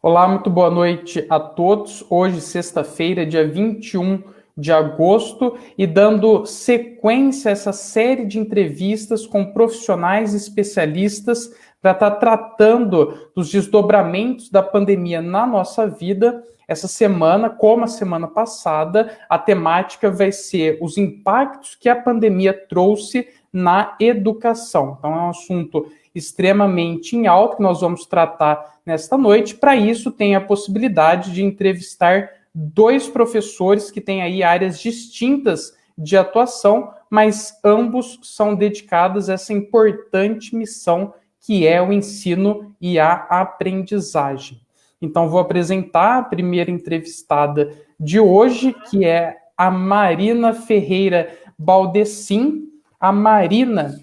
Olá, muito boa noite a todos. Hoje, sexta-feira, dia 21 de agosto, e dando sequência a essa série de entrevistas com profissionais especialistas para estar tratando dos desdobramentos da pandemia na nossa vida. Essa semana, como a semana passada, a temática vai ser os impactos que a pandemia trouxe na educação. Então, é um assunto extremamente em alta que nós vamos tratar nesta noite. Para isso, tem a possibilidade de entrevistar dois professores que têm aí áreas distintas de atuação, mas ambos são dedicados a essa importante missão que é o ensino e a aprendizagem. Então, vou apresentar a primeira entrevistada de hoje, que é a Marina Ferreira Baldessim. A Marina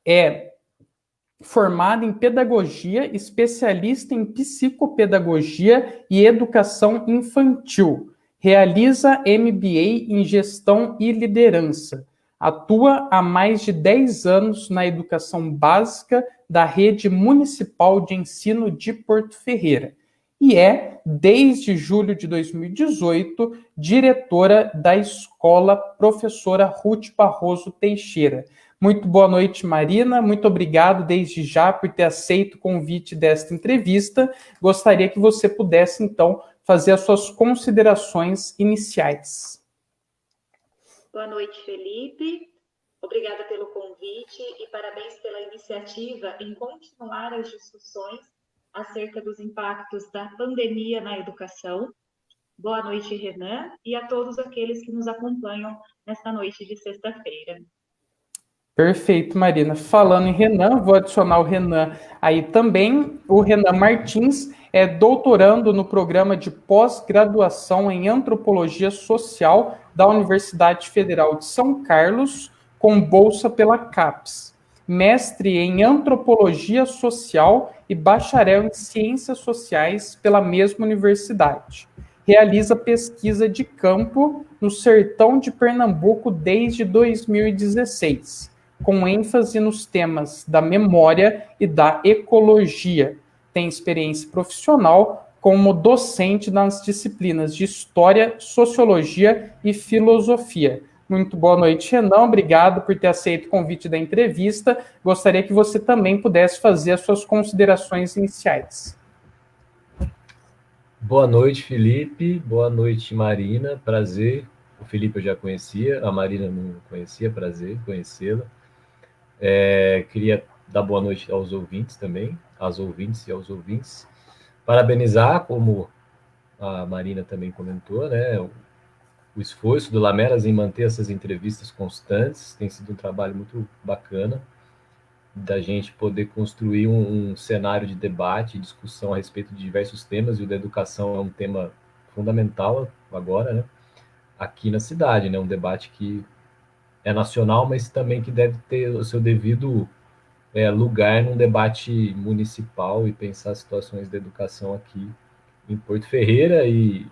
é formada em pedagogia, especialista em psicopedagogia e educação infantil. Realiza MBA em gestão e liderança. Atua há mais de 10 anos na educação básica da Rede Municipal de Ensino de Porto Ferreira. E é, desde julho de 2018, diretora da escola Professora Ruth Barroso Teixeira. Muito boa noite, Marina. Muito obrigado desde já por ter aceito o convite desta entrevista. Gostaria que você pudesse, então, fazer as suas considerações iniciais. Boa noite, Felipe. Obrigada pelo convite e parabéns pela iniciativa em continuar as discussões acerca dos impactos da pandemia na educação. Boa noite, Renan, e a todos aqueles que nos acompanham nesta noite de sexta-feira. Perfeito, Marina. Falando em Renan, vou adicionar o Renan aí também. O Renan Martins é doutorando no programa de pós-graduação em Antropologia Social da Universidade Federal de São Carlos, com bolsa pela CAPES. Mestre em Antropologia Social e bacharel em Ciências Sociais pela mesma universidade. Realiza pesquisa de campo no sertão de Pernambuco desde 2016. Com ênfase nos temas da memória e da ecologia. Tem experiência profissional como docente nas disciplinas de História, Sociologia e Filosofia. Muito boa noite, Renan. Obrigado por ter aceito o convite da entrevista. Gostaria que você também pudesse fazer as suas considerações iniciais. Boa noite, Felipe. Boa noite, Marina. Prazer. O Felipe eu já conhecia, a Marina não conhecia. Prazer conhecê-la. Queria dar boa noite aos ouvintes também, às ouvintes e aos ouvintes. Parabenizar, como a Marina também comentou, né, o esforço do Lamelas em manter essas entrevistas constantes. Tem sido um trabalho muito bacana da gente poder construir um cenário de debate e discussão a respeito de diversos temas, e o da educação é um tema fundamental agora, né, aqui na cidade, né, um debate que é nacional, mas também que deve ter o seu devido lugar num debate municipal e pensar situações da educação aqui em Porto Ferreira e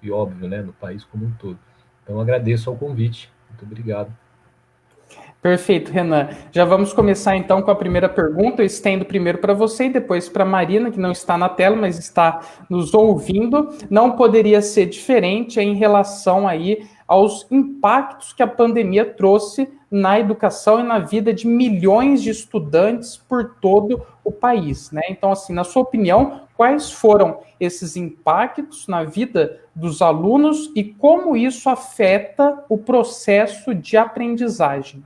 óbvio, né, no país como um todo. Então, agradeço ao convite. Muito obrigado. Perfeito, Renan. Já vamos começar então com a primeira pergunta. Eu estendo primeiro para você e depois para a Marina, que não está na tela, mas está nos ouvindo. Não poderia ser diferente em relação aí aos impactos que a pandemia trouxe na educação e na vida de milhões de estudantes por todo o país, né? Então, assim, na sua opinião, quais foram esses impactos na vida dos alunos e como isso afeta o processo de aprendizagem?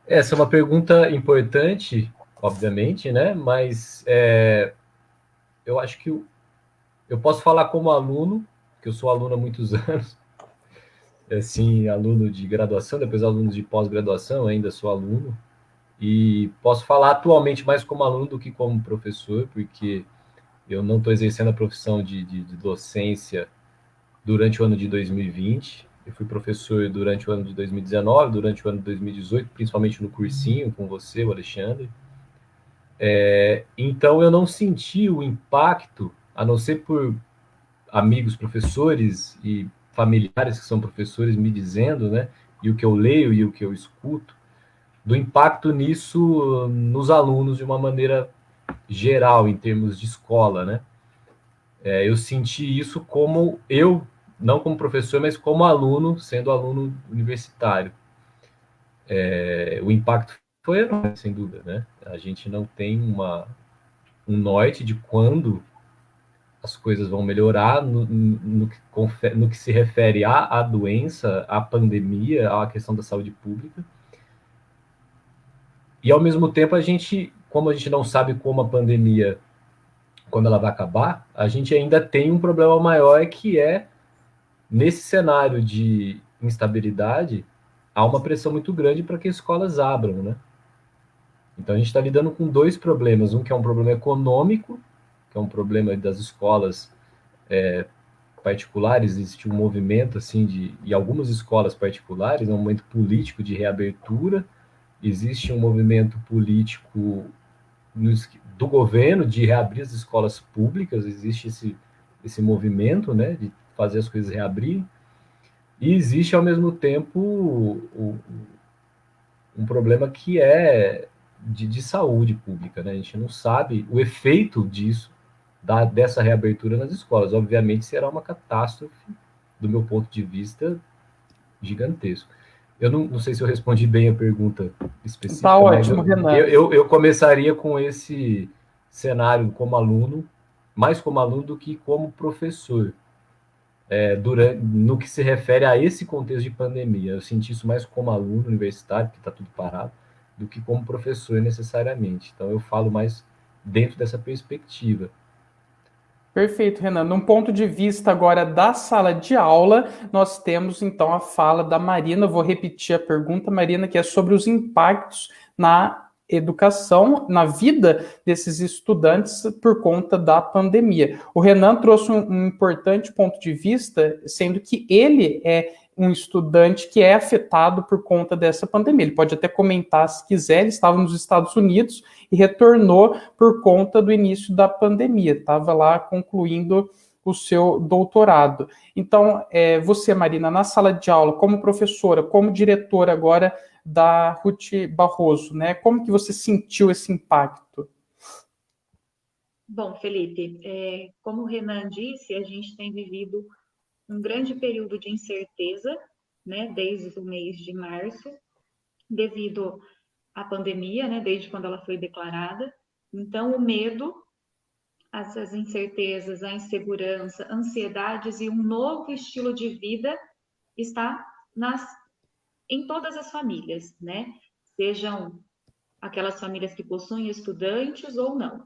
Essa é uma pergunta importante, obviamente, né? Mas eu acho que eu posso falar como aluno, que eu sou aluno há muitos anos, assim, aluno de graduação, depois aluno de pós-graduação, ainda sou aluno, e posso falar atualmente mais como aluno do que como professor, porque eu não estou exercendo a profissão de docência durante o ano de 2020, eu fui professor durante o ano de 2019, durante o ano de 2018, principalmente no cursinho com você, o Alexandre. Então eu não senti o impacto, a não ser por amigos professores e familiares que são professores me dizendo, né, e o que eu leio e o que eu escuto, do impacto nisso nos alunos de uma maneira geral, em termos de escola, né? Eu senti isso como eu, não como professor, mas como aluno, sendo aluno universitário. O impacto foi enorme, sem dúvida, né? A gente não tem um norte de quando as coisas vão melhorar no que se refere à doença, à pandemia, à questão da saúde pública. E, ao mesmo tempo, como a gente não sabe como a pandemia, quando ela vai acabar, a gente ainda tem um problema maior, que é, nesse cenário de instabilidade, há uma pressão muito grande para que escolas abram, né? Então, a gente está lidando com dois problemas. Um que é um problema econômico, que é um problema das escolas particulares. Existe um movimento, assim, e algumas escolas particulares, um movimento político de reabertura. Existe um movimento político do governo de reabrir as escolas públicas. Existe esse movimento, né, de fazer as coisas reabrirem. E existe, ao mesmo tempo, um problema que é de saúde pública, né? A gente não sabe o efeito disso, dessa reabertura nas escolas. Obviamente será uma catástrofe, do meu ponto de vista, gigantesco. Eu não sei se eu respondi bem a pergunta Tá específica, mas ótimo, Renan. eu começaria com esse cenário como aluno, mais como aluno do que como professor, no que se refere a esse contexto de pandemia. Eu senti isso mais como aluno universitário, que está tudo parado, do que como professor necessariamente. Então eu falo mais dentro dessa perspectiva. Perfeito, Renan. Num ponto de vista agora da sala de aula, nós temos então a fala da Marina. Vou repetir a pergunta, Marina, que é sobre os impactos na educação, na vida desses estudantes por conta da pandemia. O Renan trouxe um importante ponto de vista, sendo que ele é um estudante que é afetado por conta dessa pandemia. Ele pode até comentar se quiser, ele estava nos Estados Unidos e retornou por conta do início da pandemia, estava lá concluindo o seu doutorado. Então, você, Marina, na sala de aula, como professora, como diretora agora da Ruth Barroso, né? Como que você sentiu esse impacto? Bom, Felipe, como o Renan disse, a gente tem vivido um grande período de incerteza, né, desde o mês de março, devido à pandemia, né, desde quando ela foi declarada. Então, o medo, as incertezas, a insegurança, ansiedades e um novo estilo de vida está em todas as famílias, né? Sejam aquelas famílias que possuem estudantes ou não.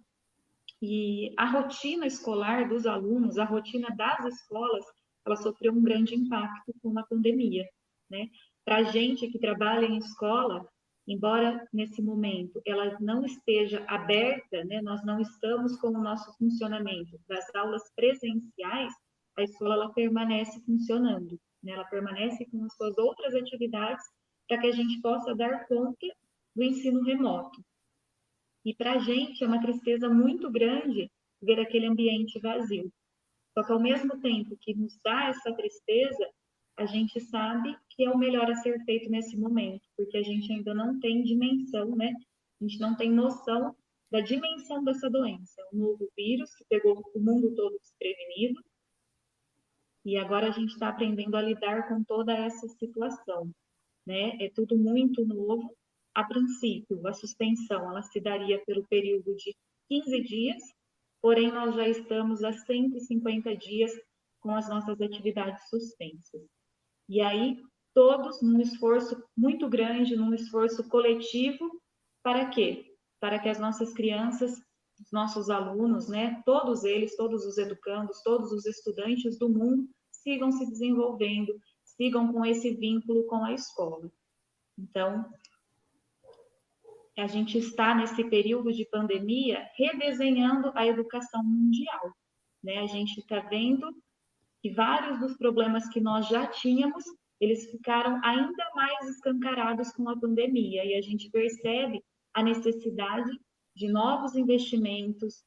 E a rotina escolar dos alunos, a rotina das escolas, ela sofreu um grande impacto com a pandemia, né? Para a gente que trabalha em escola, embora nesse momento ela não esteja aberta, né? Nós não estamos com o nosso funcionamento das aulas presenciais, a escola ela permanece funcionando, né? Ela permanece com as suas outras atividades para que a gente possa dar conta do ensino remoto. E para a gente é uma tristeza muito grande ver aquele ambiente vazio. Só que ao mesmo tempo que nos dá essa tristeza, a gente sabe que é o melhor a ser feito nesse momento, porque a gente ainda não tem dimensão, né? A gente não tem noção da dimensão dessa doença. É um novo vírus que pegou o mundo todo desprevenido, e agora a gente está aprendendo a lidar com toda essa situação, né? É tudo muito novo. A princípio, a suspensão ela se daria pelo período de 15 dias, porém nós já estamos há 150 dias com as nossas atividades suspensas. E aí, todos num esforço muito grande, num esforço coletivo, para quê? Para que as nossas crianças, os nossos alunos, né, todos eles, todos os educandos, todos os estudantes do mundo sigam se desenvolvendo, sigam com esse vínculo com a escola. Então, a gente está nesse período de pandemia redesenhando a educação mundial, né? A gente está vendo que vários dos problemas que nós já tínhamos, eles ficaram ainda mais escancarados com a pandemia, e a gente percebe a necessidade de novos investimentos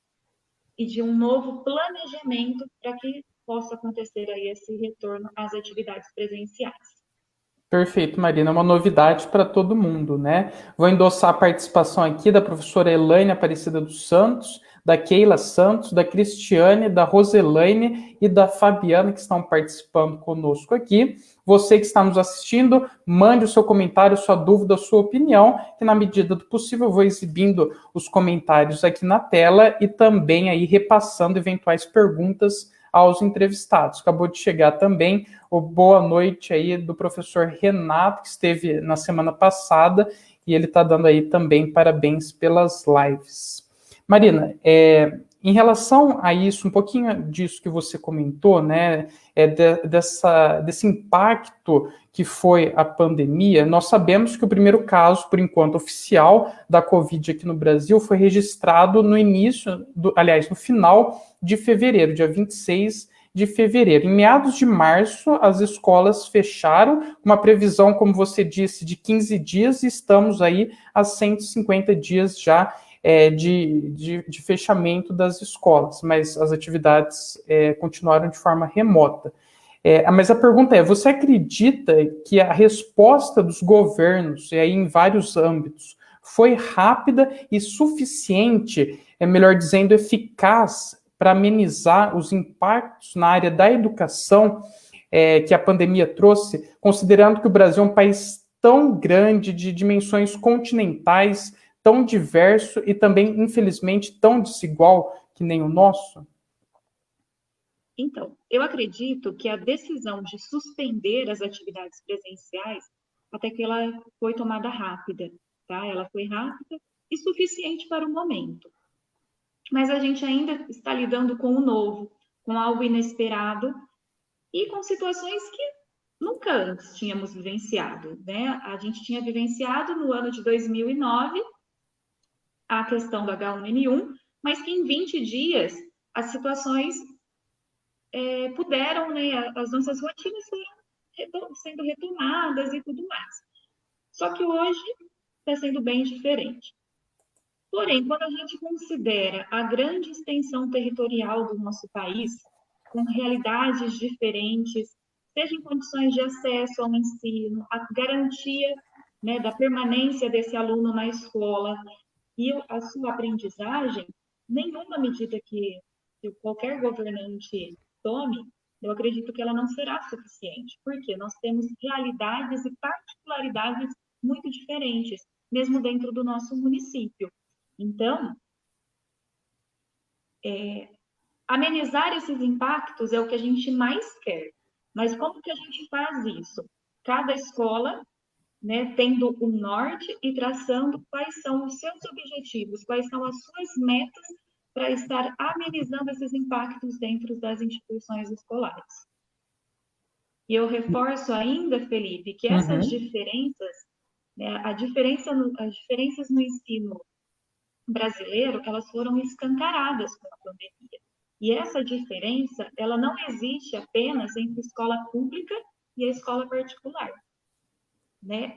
e de um novo planejamento para que possa acontecer aí esse retorno às atividades presenciais. Perfeito, Marina. É uma novidade para todo mundo, né? Vou endossar a participação aqui da professora Elaine Aparecida dos Santos, da Keila Santos, da Cristiane, da Roselaine e da Fabiana, que estão participando conosco aqui. Você que está nos assistindo, mande o seu comentário, sua dúvida, sua opinião, que na medida do possível eu vou exibindo os comentários aqui na tela e também aí repassando eventuais perguntas aos entrevistados. Acabou de chegar também o boa noite aí do professor Renato, que esteve na semana passada, e ele está dando aí também parabéns pelas lives. Marina, em relação a isso, um pouquinho disso que você comentou, né, desse impacto que foi a pandemia, nós sabemos que o primeiro caso, por enquanto, oficial da Covid aqui no Brasil foi registrado no no final de fevereiro, dia 26 de fevereiro. Em meados de março, as escolas fecharam, uma previsão, como você disse, de 15 dias, e estamos aí a 150 dias já de fechamento das escolas, mas as atividades continuaram de forma remota. Mas a pergunta é, você acredita que a resposta dos governos, e aí em vários âmbitos, foi rápida e suficiente, melhor dizendo, eficaz para amenizar os impactos na área da educação que a pandemia trouxe, considerando que o Brasil é um país tão grande, de dimensões continentais, tão diverso e também, infelizmente, tão desigual que nem o nosso? Então, eu acredito que a decisão de suspender as atividades presenciais, até que ela foi tomada rápida, tá? Ela foi rápida e suficiente para o momento. Mas a gente ainda está lidando com o novo, com algo inesperado e com situações que nunca antes tínhamos vivenciado, né? A gente tinha vivenciado no ano de 2009 a questão do H1N1, mas que em 20 dias as situações puderam, né, as nossas rotinas foram sendo retomadas e tudo mais. Só que hoje está sendo bem diferente. Porém, quando a gente considera a grande extensão territorial do nosso país, com realidades diferentes, seja em condições de acesso ao ensino, a garantia, né, da permanência desse aluno na escola e a sua aprendizagem, nenhuma medida que qualquer governante tome, eu acredito que ela não será suficiente, porque nós temos realidades e particularidades muito diferentes, mesmo dentro do nosso município. Então, amenizar esses impactos é o que a gente mais quer. Mas como que a gente faz isso? Cada escola, né, tendo um norte e traçando quais são os seus objetivos, quais são as suas metas para estar amenizando esses impactos dentro das instituições escolares. E eu reforço ainda, Felipe, que essas diferenças, né, as diferenças no ensino brasileiro, elas foram escancaradas com a pandemia. E essa diferença, ela não existe apenas entre a escola pública e a escola particular, né?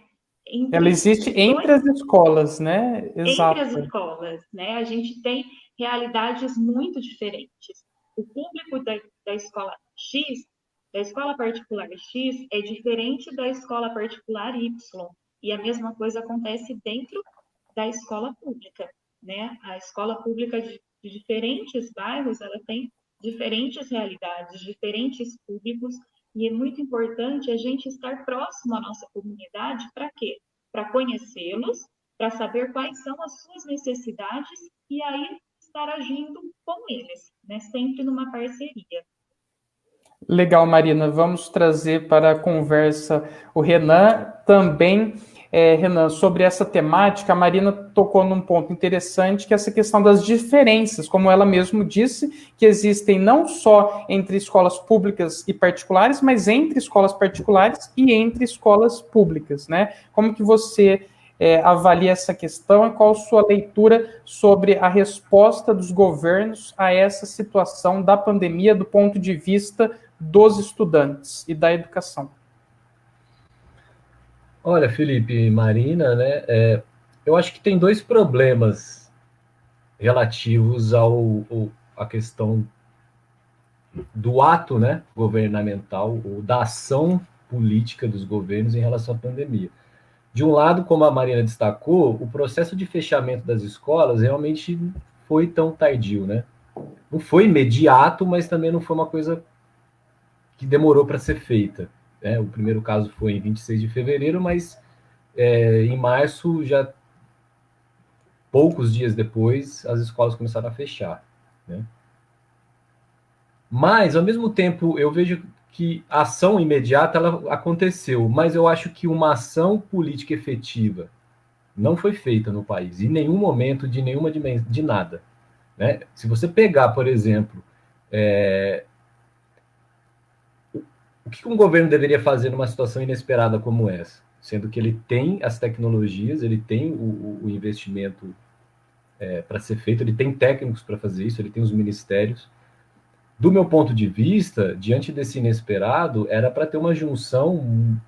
Ela existe entre as escolas, né? Exato. Entre as escolas, né? A gente tem realidades muito diferentes. O público da escola X, da escola particular X, é diferente da escola particular Y. E a mesma coisa acontece dentro da escola pública, né? A escola pública de diferentes bairros, ela tem diferentes realidades, diferentes públicos, e é muito importante a gente estar próximo à nossa comunidade, para quê? Para conhecê-los, para saber quais são as suas necessidades e aí estar agindo com eles, né? Sempre numa parceria. Legal, Marina. Vamos trazer para a conversa o Renan também. Renan, sobre essa temática, a Marina tocou num ponto interessante, que é essa questão das diferenças, como ela mesmo disse, que existem não só entre escolas públicas e particulares, mas entre escolas particulares e entre escolas públicas, né? Como que você avalia essa questão e qual a sua leitura sobre a resposta dos governos a essa situação da pandemia do ponto de vista dos estudantes e da educação? Olha, Felipe e Marina, né, eu acho que tem dois problemas relativos à questão do ato, né, governamental, ou da ação política dos governos em relação à pandemia. De um lado, como a Marina destacou, o processo de fechamento das escolas realmente foi tão tardio, né? Não foi imediato, mas também não foi uma coisa que demorou para ser feita, né? O primeiro caso foi em 26 de fevereiro, mas em março, já poucos dias depois, as escolas começaram a fechar, né? Mas, ao mesmo tempo, eu vejo que a ação imediata ela aconteceu, mas eu acho que uma ação política efetiva não foi feita no país, em nenhum momento, de nenhuma dimensão, de nada, né? Se você pegar, por exemplo, o que um governo deveria fazer numa situação inesperada como essa? Sendo que ele tem as tecnologias, ele tem o investimento para ser feito, ele tem técnicos para fazer isso, ele tem os ministérios. Do meu ponto de vista, diante desse inesperado, era para ter uma junção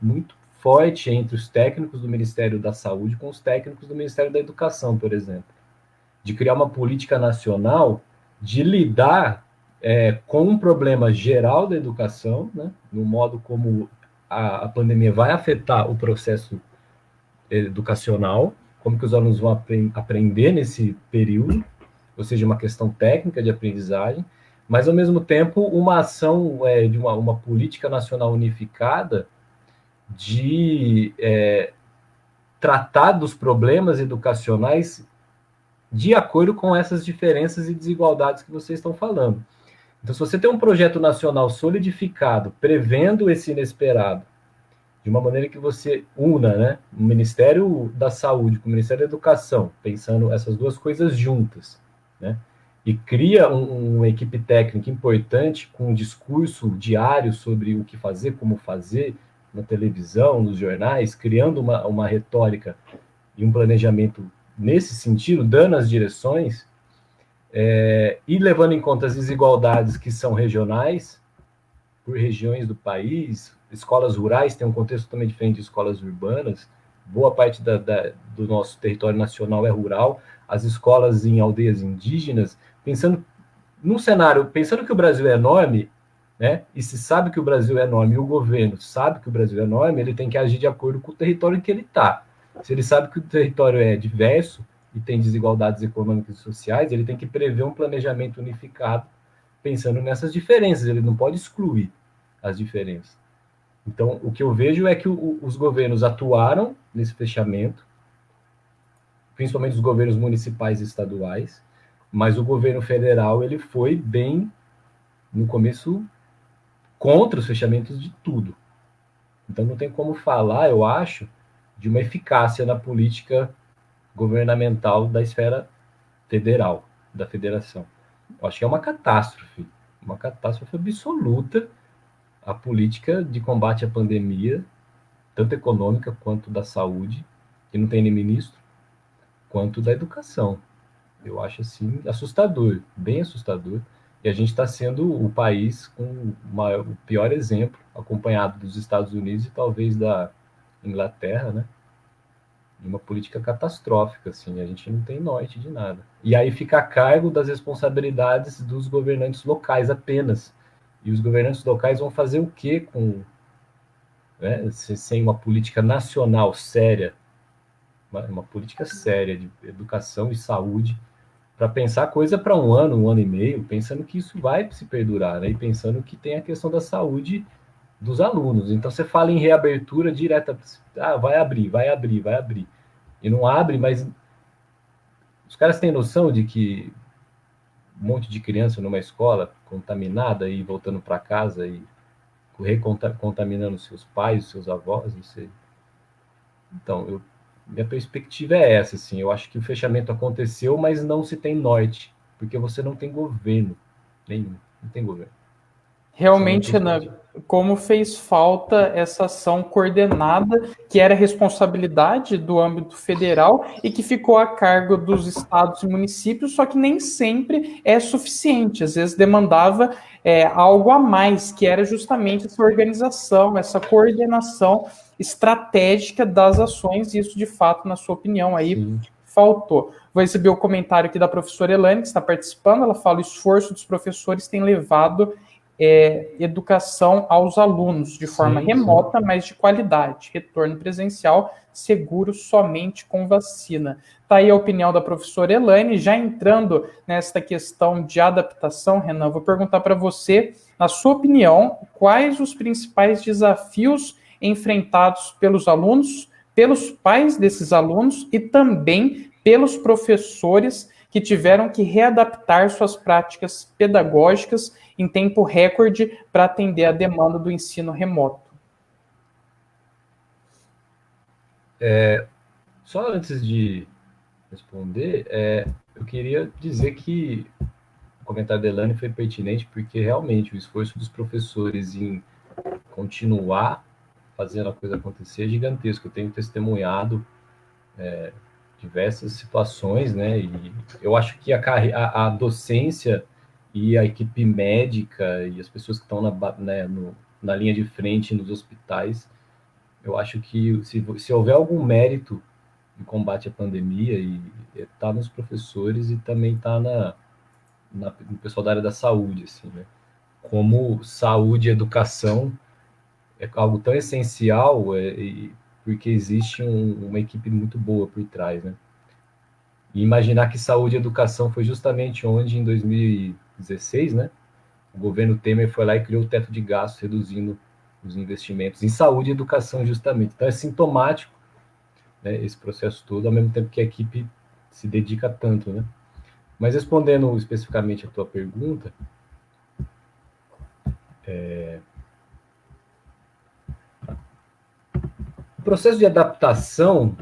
muito forte entre os técnicos do Ministério da Saúde com os técnicos do Ministério da Educação, por exemplo. De criar uma política nacional de lidar com um problema geral da educação, né, no modo como a pandemia vai afetar o processo educacional, como que os alunos vão aprender nesse período, ou seja, uma questão técnica de aprendizagem, mas, ao mesmo tempo, uma ação de uma política nacional unificada de tratar dos problemas educacionais de acordo com essas diferenças e desigualdades que vocês estão falando. Então, se você tem um projeto nacional solidificado, prevendo esse inesperado, de uma maneira que você una, né, o Ministério da Saúde com o Ministério da Educação, pensando essas duas coisas juntas, né, e cria uma equipe técnica importante com um discurso diário sobre o que fazer, como fazer, na televisão, nos jornais, criando uma retórica e um planejamento nesse sentido, dando as direções, e levando em conta as desigualdades que são regionais, por regiões do país. Escolas rurais têm um contexto totalmente diferente de escolas urbanas, boa parte do nosso território nacional é rural, as escolas em aldeias indígenas, pensando num cenário, pensando que o Brasil é enorme, né, e se sabe que o Brasil é enorme, e o governo sabe que o Brasil é enorme, ele tem que agir de acordo com o território em que ele está. Se ele sabe que o território é diverso e tem desigualdades econômicas e sociais, ele tem que prever um planejamento unificado pensando nessas diferenças, ele não pode excluir as diferenças. Então, o que eu vejo é que os governos atuaram nesse fechamento, principalmente os governos municipais e estaduais, mas o governo federal ele foi bem, no começo, contra os fechamentos de tudo. Então, não tem como falar, eu acho, de uma eficácia na política governamental da esfera federal, da federação. Eu acho que é uma catástrofe absoluta a política de combate à pandemia, tanto econômica quanto da saúde, que não tem nem ministro, quanto da educação. Eu acho, assim, assustador, bem assustador, e a gente está sendo o país com o pior exemplo, acompanhado dos Estados Unidos e talvez da Inglaterra, né? De uma política catastrófica, assim, a gente não tem norte de nada. E aí fica a cargo das responsabilidades dos governantes locais apenas. E os governantes locais vão fazer o quê com, né, sem uma política nacional séria, uma política séria de educação e saúde, para pensar coisa para um ano e meio, pensando que isso vai se perdurar, né? E pensando que tem a questão da saúde dos alunos. Então, você fala em reabertura direta, vai abrir. E não abre, mas os caras têm noção de que um monte de criança numa escola contaminada e voltando para casa e contaminando seus pais, seus avós, não sei. Então, minha perspectiva é essa, assim, eu acho que o fechamento aconteceu, mas não se tem norte, porque você não tem governo nenhum, não tem governo. Realmente, Renan, como fez falta essa ação coordenada, que era responsabilidade do âmbito federal e que ficou a cargo dos estados e municípios, só que nem sempre é suficiente. Às vezes demandava algo a mais, que era justamente essa organização, essa coordenação estratégica das ações, e isso, de fato, na sua opinião, aí faltou. Vou receber o comentário aqui da professora Elane, que está participando. Ela fala: o esforço dos professores tem levado educação aos alunos de forma remota, mas de qualidade. Retorno presencial seguro somente com vacina. Está aí a opinião da professora Elaine. Já entrando nesta questão de adaptação, Renan, vou perguntar para você, na sua opinião, quais os principais desafios enfrentados pelos alunos, pelos pais desses alunos e também pelos professores que tiveram que readaptar suas práticas pedagógicas em tempo recorde para atender a demanda do ensino remoto. Só antes de responder, eu queria dizer que o comentário da Elaine foi pertinente, porque realmente o esforço dos professores em continuar fazendo a coisa acontecer é gigantesco. Eu tenho testemunhado diversas situações, né? E eu acho que a docência e a equipe médica e as pessoas que estão na linha de frente nos hospitais, eu acho que se houver algum mérito em combate à pandemia, está nos professores e também está no pessoal da área da saúde, assim, né? Como saúde e educação é algo tão essencial, porque existe uma equipe muito boa por trás, né? E imaginar que saúde e educação foi justamente onde, em 2016, né, o governo Temer foi lá e criou o teto de gastos, reduzindo os investimentos em saúde e educação, justamente. Então, é sintomático, né, esse processo todo, ao mesmo tempo que a equipe se dedica tanto, né? Mas respondendo especificamente a tua pergunta, o processo de adaptação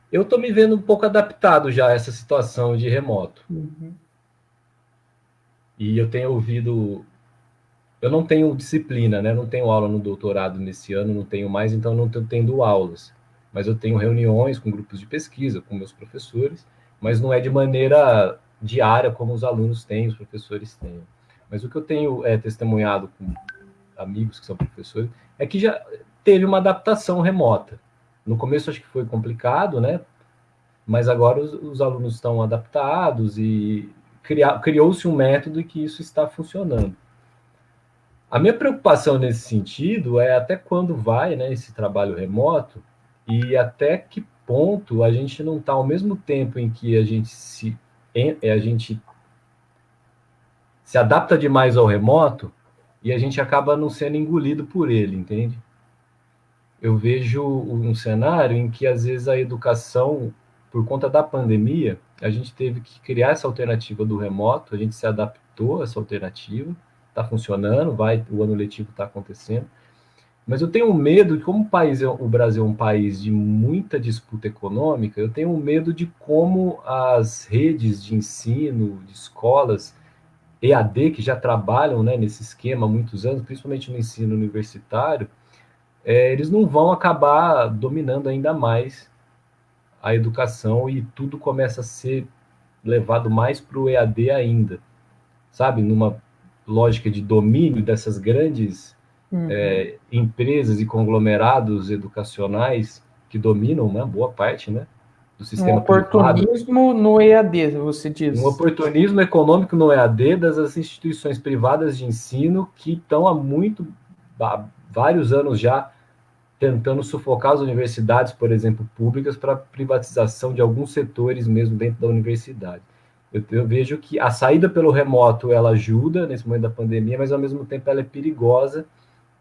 eu estou me vendo um pouco adaptado já a essa situação de remoto. Uhum. E eu tenho ouvido... Eu não tenho disciplina, né? Não tenho aula no doutorado nesse ano, não tenho mais, então não estou tendo aulas. Mas eu tenho reuniões com grupos de pesquisa, com meus professores, mas não é de maneira diária como os alunos têm, os professores têm. Mas o que eu tenho testemunhado com amigos que são professores é que já teve uma adaptação remota. No começo acho que foi complicado, né? Mas agora os alunos estão adaptados e criou-se um método e que isso está funcionando. A minha preocupação nesse sentido é até quando vai, né, esse trabalho remoto e até que ponto a gente não está, ao mesmo tempo em que a gente se adapta demais ao remoto e a gente acaba não sendo engolido por ele, entende? Eu vejo um cenário em que, às vezes, a educação, por conta da pandemia, a gente teve que criar essa alternativa do remoto, a gente se adaptou a essa alternativa, está funcionando, o ano letivo está acontecendo, mas eu tenho medo, como o Brasil é um país de muita disputa econômica, eu tenho medo de como as redes de ensino, de escolas EAD, que já trabalham, né, nesse esquema há muitos anos, principalmente no ensino universitário, eles não vão acabar dominando ainda mais a educação e tudo começa a ser levado mais para o EAD ainda, sabe? Numa lógica de domínio dessas grandes empresas e conglomerados educacionais que dominam, né, boa parte, né, do sistema oportunismo privado. No EAD, você diz. Um oportunismo econômico no EAD das instituições privadas de ensino que estão há vários anos já tentando sufocar as universidades, por exemplo, públicas, para privatização de alguns setores mesmo dentro da universidade. Eu vejo que a saída pelo remoto, ela ajuda nesse momento da pandemia, mas ao mesmo tempo ela é perigosa,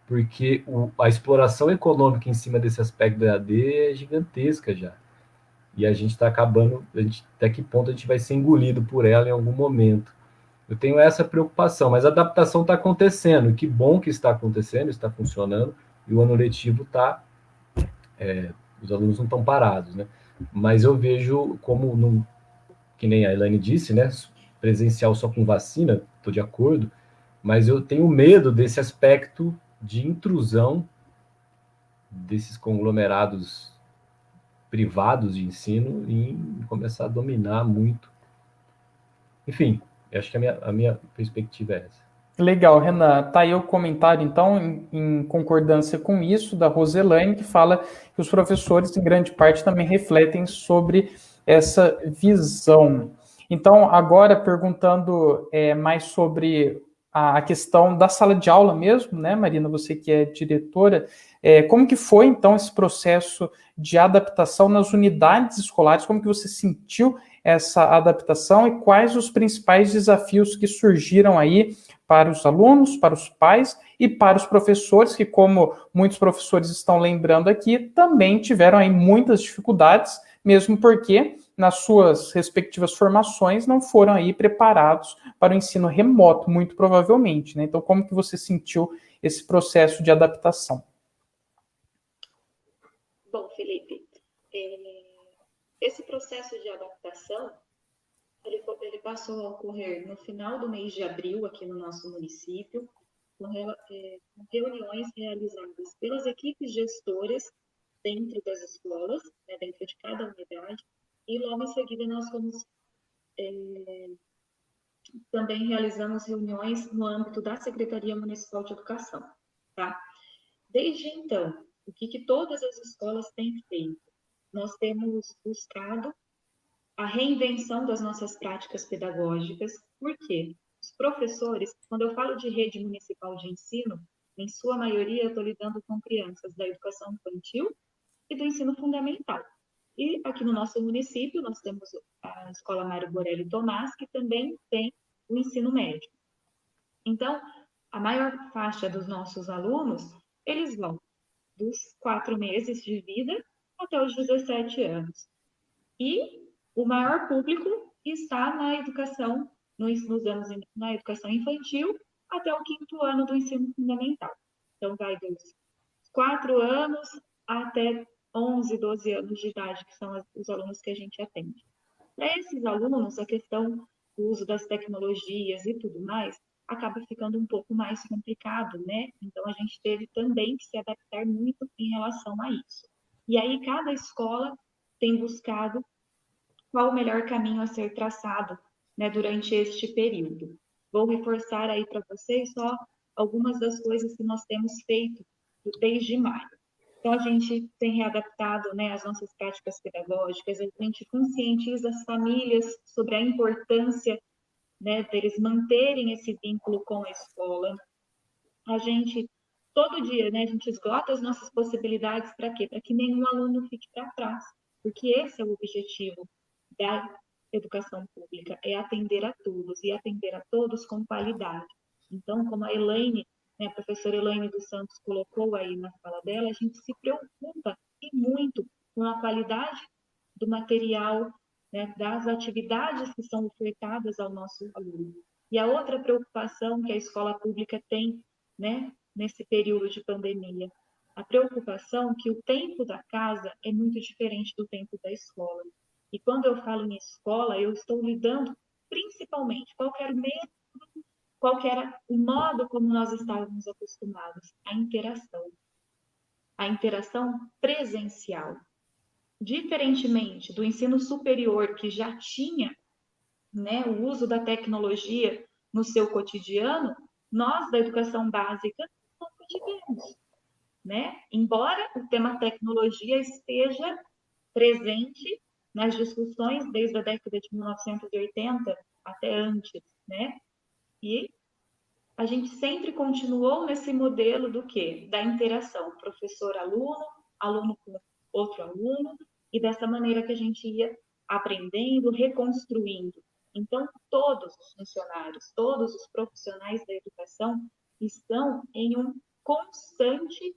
porque a exploração econômica em cima desse aspecto da EAD é gigantesca já. E a gente está acabando, até que ponto a gente vai ser engolido por ela em algum momento. Eu tenho essa preocupação, mas a adaptação está acontecendo, que bom que está acontecendo, está funcionando, e o ano letivo está... os alunos não estão parados, né? Mas eu vejo como, que nem a Elaine disse, né? Presencial só com vacina, estou de acordo, mas eu tenho medo desse aspecto de intrusão desses conglomerados privados de ensino e começar a dominar muito. Enfim, acho que a minha perspectiva é essa. Legal, Renan. Tá aí o comentário, então, em concordância com isso, da Roselaine, que fala que os professores, em grande parte, também refletem sobre essa visão. Então, agora perguntando mais sobre a questão da sala de aula mesmo, né, Marina, você que é diretora, como que foi, então, esse processo de adaptação nas unidades escolares? Como que você sentiu essa adaptação e quais os principais desafios que surgiram aí para os alunos, para os pais e para os professores, que, como muitos professores estão lembrando aqui, também tiveram aí muitas dificuldades, mesmo porque nas suas respectivas formações não foram aí preparados para o ensino remoto, muito provavelmente, né? Então, como que você sentiu esse processo de adaptação? Bom, Felipe, esse processo de adaptação, ele passou a ocorrer no final do mês de abril, aqui no nosso município, com reuniões realizadas pelas equipes gestoras dentro das escolas, né, dentro de cada unidade, e logo em seguida nós também realizamos reuniões no âmbito da Secretaria Municipal de Educação, tá? Desde então, o que todas as escolas têm feito? Nós temos buscado a reinvenção das nossas práticas pedagógicas. Por quê? Os professores, quando eu falo de rede municipal de ensino, em sua maioria eu estou lidando com crianças da educação infantil e do ensino fundamental. E aqui no nosso município nós temos a Escola Mário Borelli Tomás, que também tem o ensino médio. Então, a maior faixa dos nossos alunos, eles vão dos 4 meses de vida até os 17 anos. E o maior público está na educação, na educação infantil até o 5º ano do ensino fundamental. Então, vai dos 4 anos até 11, 12 anos de idade, que são os alunos que a gente atende. Para esses alunos, a questão do uso das tecnologias e tudo mais acaba ficando um pouco mais complicado, né? Então, a gente teve também que se adaptar muito em relação a isso. E aí, cada escola tem buscado qual o melhor caminho a ser traçado, né, durante este período. Vou reforçar aí para vocês só algumas das coisas que nós temos feito desde maio. Então, a gente tem readaptado, né, as nossas práticas pedagógicas, a gente conscientiza as famílias sobre a importância, né, deles manterem esse vínculo com a escola. A gente, todo dia, né, a gente esgota as nossas possibilidades para quê? Para que nenhum aluno fique para trás, porque esse é o objetivo da educação pública, é atender a todos, e atender a todos com qualidade. Então, como a Elaine, né, a professora Elaine dos Santos colocou aí na fala dela, a gente se preocupa e muito com a qualidade do material, né, das atividades que são ofertadas ao nosso aluno. E a outra preocupação que a escola pública tem, né, nesse período de pandemia, a preocupação que o tempo da casa é muito diferente do tempo da escola. E quando eu falo em escola, eu estou lidando principalmente, qual era o modo como nós estávamos acostumados, a interação presencial. Diferentemente do ensino superior, que já tinha, né, o uso da tecnologia no seu cotidiano, nós da educação básica não tivemos, né? Embora o tema tecnologia esteja presente nas discussões desde a década de 1980 até antes, né? E a gente sempre continuou nesse modelo do quê? Da interação, professor-aluno, aluno com outro aluno, e dessa maneira que a gente ia aprendendo, reconstruindo. Então, todos os funcionários, todos os profissionais da educação estão em um constante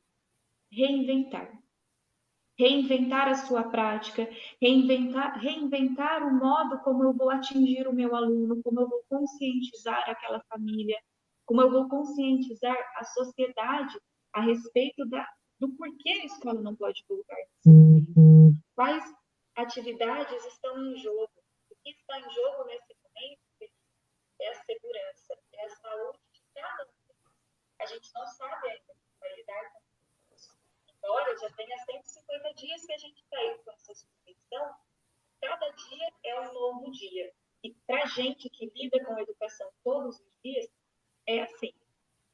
reinventar. Reinventar a sua prática, reinventar o modo como eu vou atingir o meu aluno, como eu vou conscientizar aquela família, como eu vou conscientizar a sociedade a respeito do porquê a escola não pode voltar nesse momento. Quais atividades estão em jogo? O que está em jogo nesse momento é a segurança, é a saúde de cada um. A gente não sabe ainda como vai lidar com isso. Embora já tenha 150 dias que a gente está aí com essa suspensão, cada dia é um novo dia. E para a gente que lida com a educação todos os dias, é assim.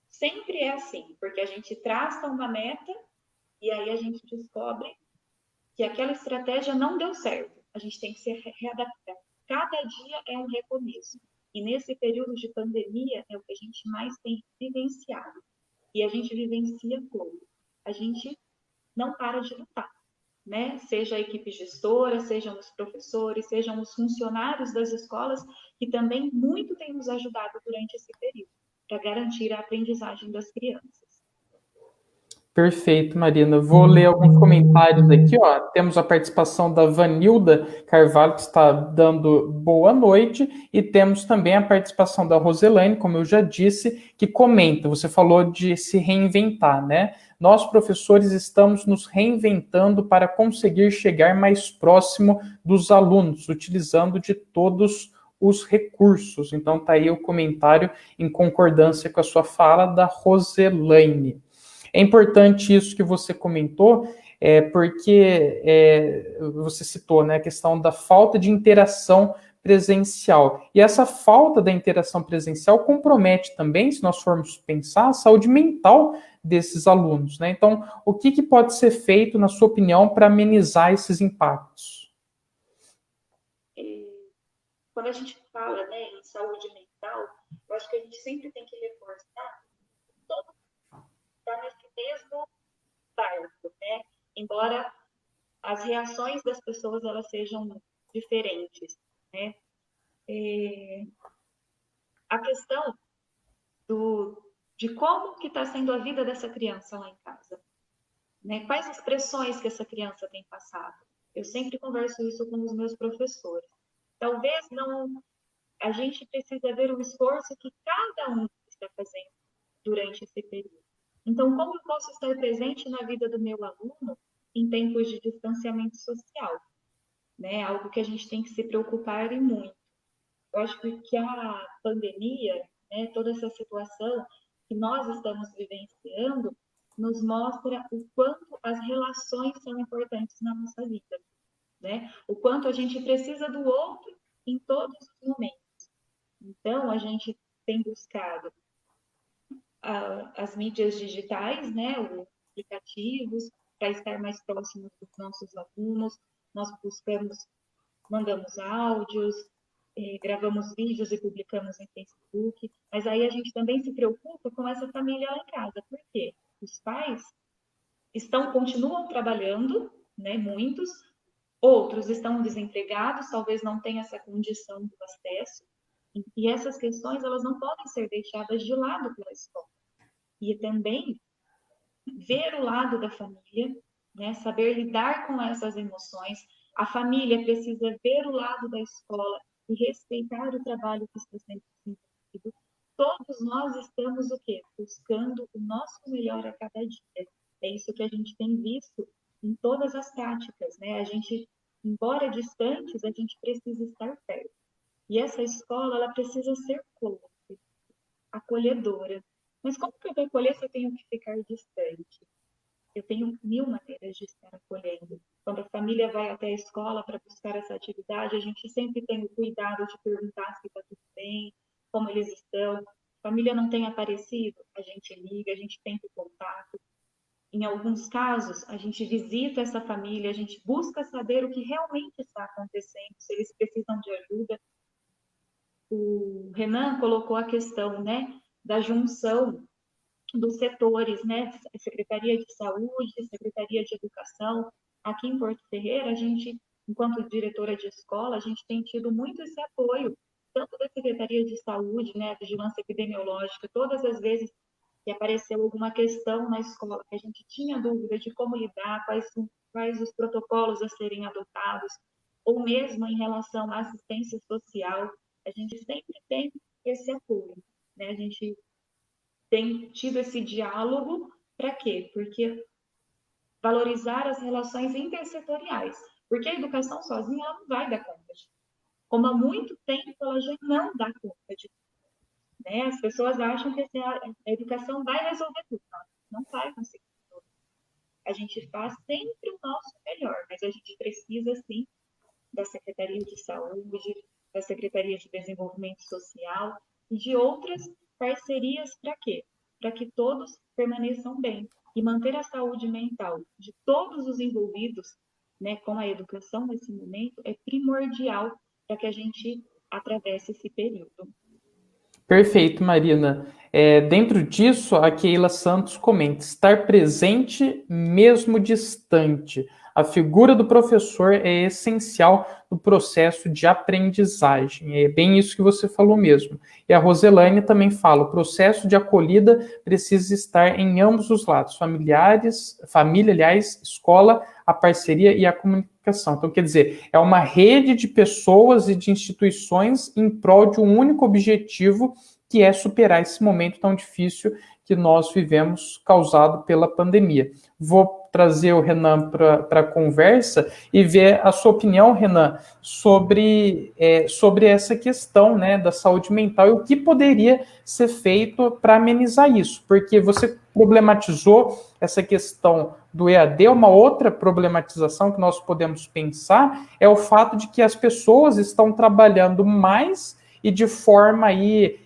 Sempre é assim, porque a gente traça uma meta e aí a gente descobre que aquela estratégia não deu certo. a gente tem que se readaptar. Cada dia é um recomeço. E nesse período de pandemia é o que a gente mais tem vivenciado. E a gente vivencia como? A gente não para de lutar, né? Seja a equipe gestora, sejam os professores, sejam os funcionários das escolas, que também muito têm nos ajudado durante esse período, para garantir a aprendizagem das crianças. Perfeito, Marina. Vou ler alguns comentários aqui, ó. Temos a participação da Vanilda Carvalho, que está dando boa noite, e temos também a participação da Roselaine, como eu já disse, que comenta. Você falou de se reinventar, né? Nós, professores, estamos nos reinventando para conseguir chegar mais próximo dos alunos, utilizando de todos os recursos. Então, tá aí o comentário em concordância com a sua fala da Roselaine. É importante isso que você comentou, porque você citou, né, a questão da falta de interação presencial. E essa falta da interação presencial compromete também, se nós formos pensar, a saúde mental desses alunos, né? Então, o que pode ser feito, na sua opinião, para amenizar esses impactos? Quando a gente fala, né, em saúde mental, eu acho que a gente sempre tem que reforçar todo está nesse mesmo barco, né? Embora as reações das pessoas elas sejam diferentes, né? A questão de como que está sendo a vida dessa criança lá em casa, né? Quais as pressões que essa criança tem passado? Eu sempre converso isso com os meus professores. Talvez não, a gente precisa ver o esforço que cada um está fazendo durante esse período. Então, como eu posso estar presente na vida do meu aluno em tempos de distanciamento social? Né? Algo que a gente tem que se preocupar e muito. Eu acho que a pandemia, né, toda essa situação que nós estamos vivenciando, nos mostra o quanto as relações são importantes na nossa vida, né? O quanto a gente precisa do outro em todos os momentos. Então, a gente tem buscado as mídias digitais, né, os aplicativos, para estar mais próximos dos nossos alunos. Nós mandamos áudios, gravamos vídeos e publicamos em Facebook, mas aí a gente também se preocupa com essa família lá em casa. Por quê? Os pais continuam trabalhando, né, muitos, outros estão desempregados, talvez não tenham essa condição do acesso, e essas questões elas não podem ser deixadas de lado pela escola. E também ver o lado da família, né? Saber lidar com essas emoções. A família precisa ver o lado da escola e respeitar o trabalho que está sendo desenvolvido. Todos nós estamos o quê? Buscando o nosso melhor a cada dia. É isso que a gente tem visto em todas as práticas, né? A gente, embora distantes, a gente precisa estar perto. E essa escola, ela precisa ser acolhedora. Mas como que eu vou acolher se eu tenho que ficar distante? Eu tenho mil maneiras de estar acolhendo. Quando a família vai até a escola para buscar essa atividade, a gente sempre tem o cuidado de perguntar se está tudo bem, como eles estão. A família não tem aparecido, a gente liga, a gente tenta o contato. Em alguns casos, a gente visita essa família, a gente busca saber o que realmente está acontecendo, se eles precisam de ajuda. O Renan colocou a questão, né, da junção dos setores, né, Secretaria de Saúde, Secretaria de Educação. Aqui em Porto Ferreira, a gente, enquanto diretora de escola, a gente tem tido muito esse apoio, tanto da Secretaria de Saúde, né, Vigilância Epidemiológica, todas as vezes que apareceu alguma questão na escola, que a gente tinha dúvida de como lidar, quais os protocolos a serem adotados, ou mesmo em relação à assistência social, a gente sempre tem esse apoio, né? A gente tem tido esse diálogo para quê? Porque valorizar as relações intersetoriais, porque a educação sozinha ela não vai dar conta de, como há muito tempo ela já não dá conta de, né? As pessoas acham que a educação vai resolver tudo, não vai conseguir. A gente faz sempre o nosso melhor, mas a gente precisa sim da Secretaria de Saúde, da Secretaria de Desenvolvimento Social e de outras parcerias para quê? Para que todos permaneçam bem e manter a saúde mental de todos os envolvidos né, com a educação nesse momento é primordial para que a gente atravesse esse período. Perfeito, Marina. Dentro disso, a Keila Santos comenta: estar presente mesmo distante. A figura do professor é essencial no processo de aprendizagem. É bem isso que você falou mesmo. E a Roselaine também fala: o processo de acolhida precisa estar em ambos os lados, família, aliás, escola, a parceria e a comunicação. Então, quer dizer, é uma rede de pessoas e de instituições em prol de um único objetivo, que é superar esse momento tão difícil que nós vivemos, causado pela pandemia. Vou trazer o Renan para a conversa e ver a sua opinião, Renan, sobre essa questão, né, da saúde mental e o que poderia ser feito para amenizar isso, porque você problematizou essa questão do EAD. Uma outra problematização que nós podemos pensar é o fato de que as pessoas estão trabalhando mais e de forma aí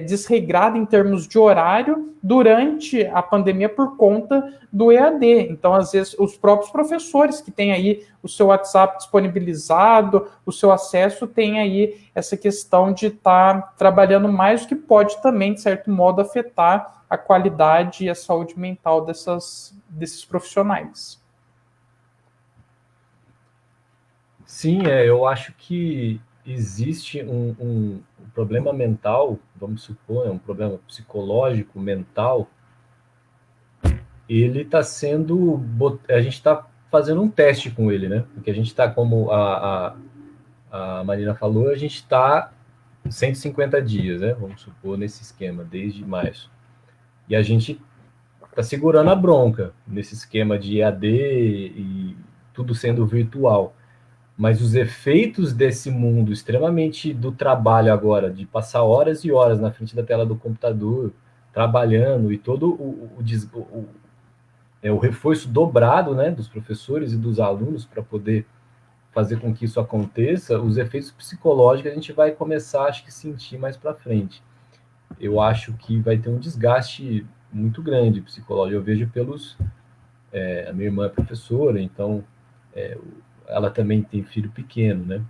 desregrada em termos de horário durante a pandemia por conta do EAD. Então, às vezes, os próprios professores que têm aí o seu WhatsApp disponibilizado, o seu acesso, tem aí essa questão de estar trabalhando mais, o que pode também, de certo modo, afetar a qualidade e a saúde mental desses profissionais. Sim, eu acho que existe um problema mental, vamos supor, um problema psicológico, mental. Ele está sendo... A gente está fazendo um teste com ele, né? Porque a gente está, como a Marina falou, a gente está 150 dias, né? Vamos supor, nesse esquema, desde março. E a gente está segurando a bronca nesse esquema de EAD e tudo sendo virtual. Mas os efeitos desse mundo extremamente do trabalho agora, de passar horas e horas na frente da tela do computador, trabalhando, e todo o reforço dobrado, né, dos professores e dos alunos para poder fazer com que isso aconteça, os efeitos psicológicos a gente vai começar, acho que, sentir mais para frente. Eu acho que vai ter um desgaste muito grande psicológico. Eu vejo a minha irmã é professora, então ela também tem filho pequeno, né?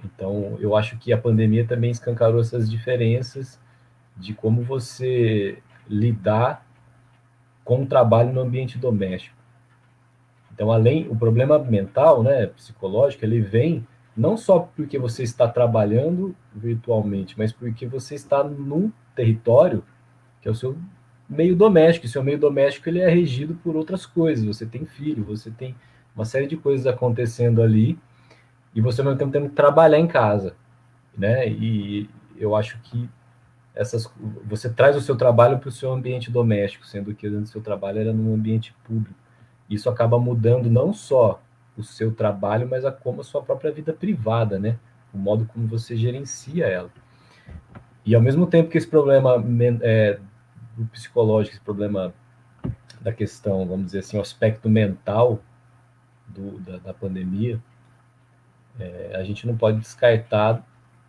Então, eu acho que a pandemia também escancarou essas diferenças de como você lidar com o trabalho no ambiente doméstico. Então, o problema mental, né, psicológico, ele vem não só porque você está trabalhando virtualmente, mas porque você está num território que é o seu meio doméstico. E seu meio doméstico ele é regido por outras coisas. Você tem filho, você tem uma série de coisas acontecendo ali, e você ao mesmo tempo tem que trabalhar em casa, né? E eu acho que você traz o seu trabalho para o seu ambiente doméstico, sendo que o seu trabalho era num ambiente público. Isso acaba mudando não só o seu trabalho, mas como a sua própria vida privada, né? O modo como você gerencia ela. E ao mesmo tempo que esse problema do psicológico, esse problema da questão, vamos dizer assim, o aspecto mental da pandemia, a gente não pode descartar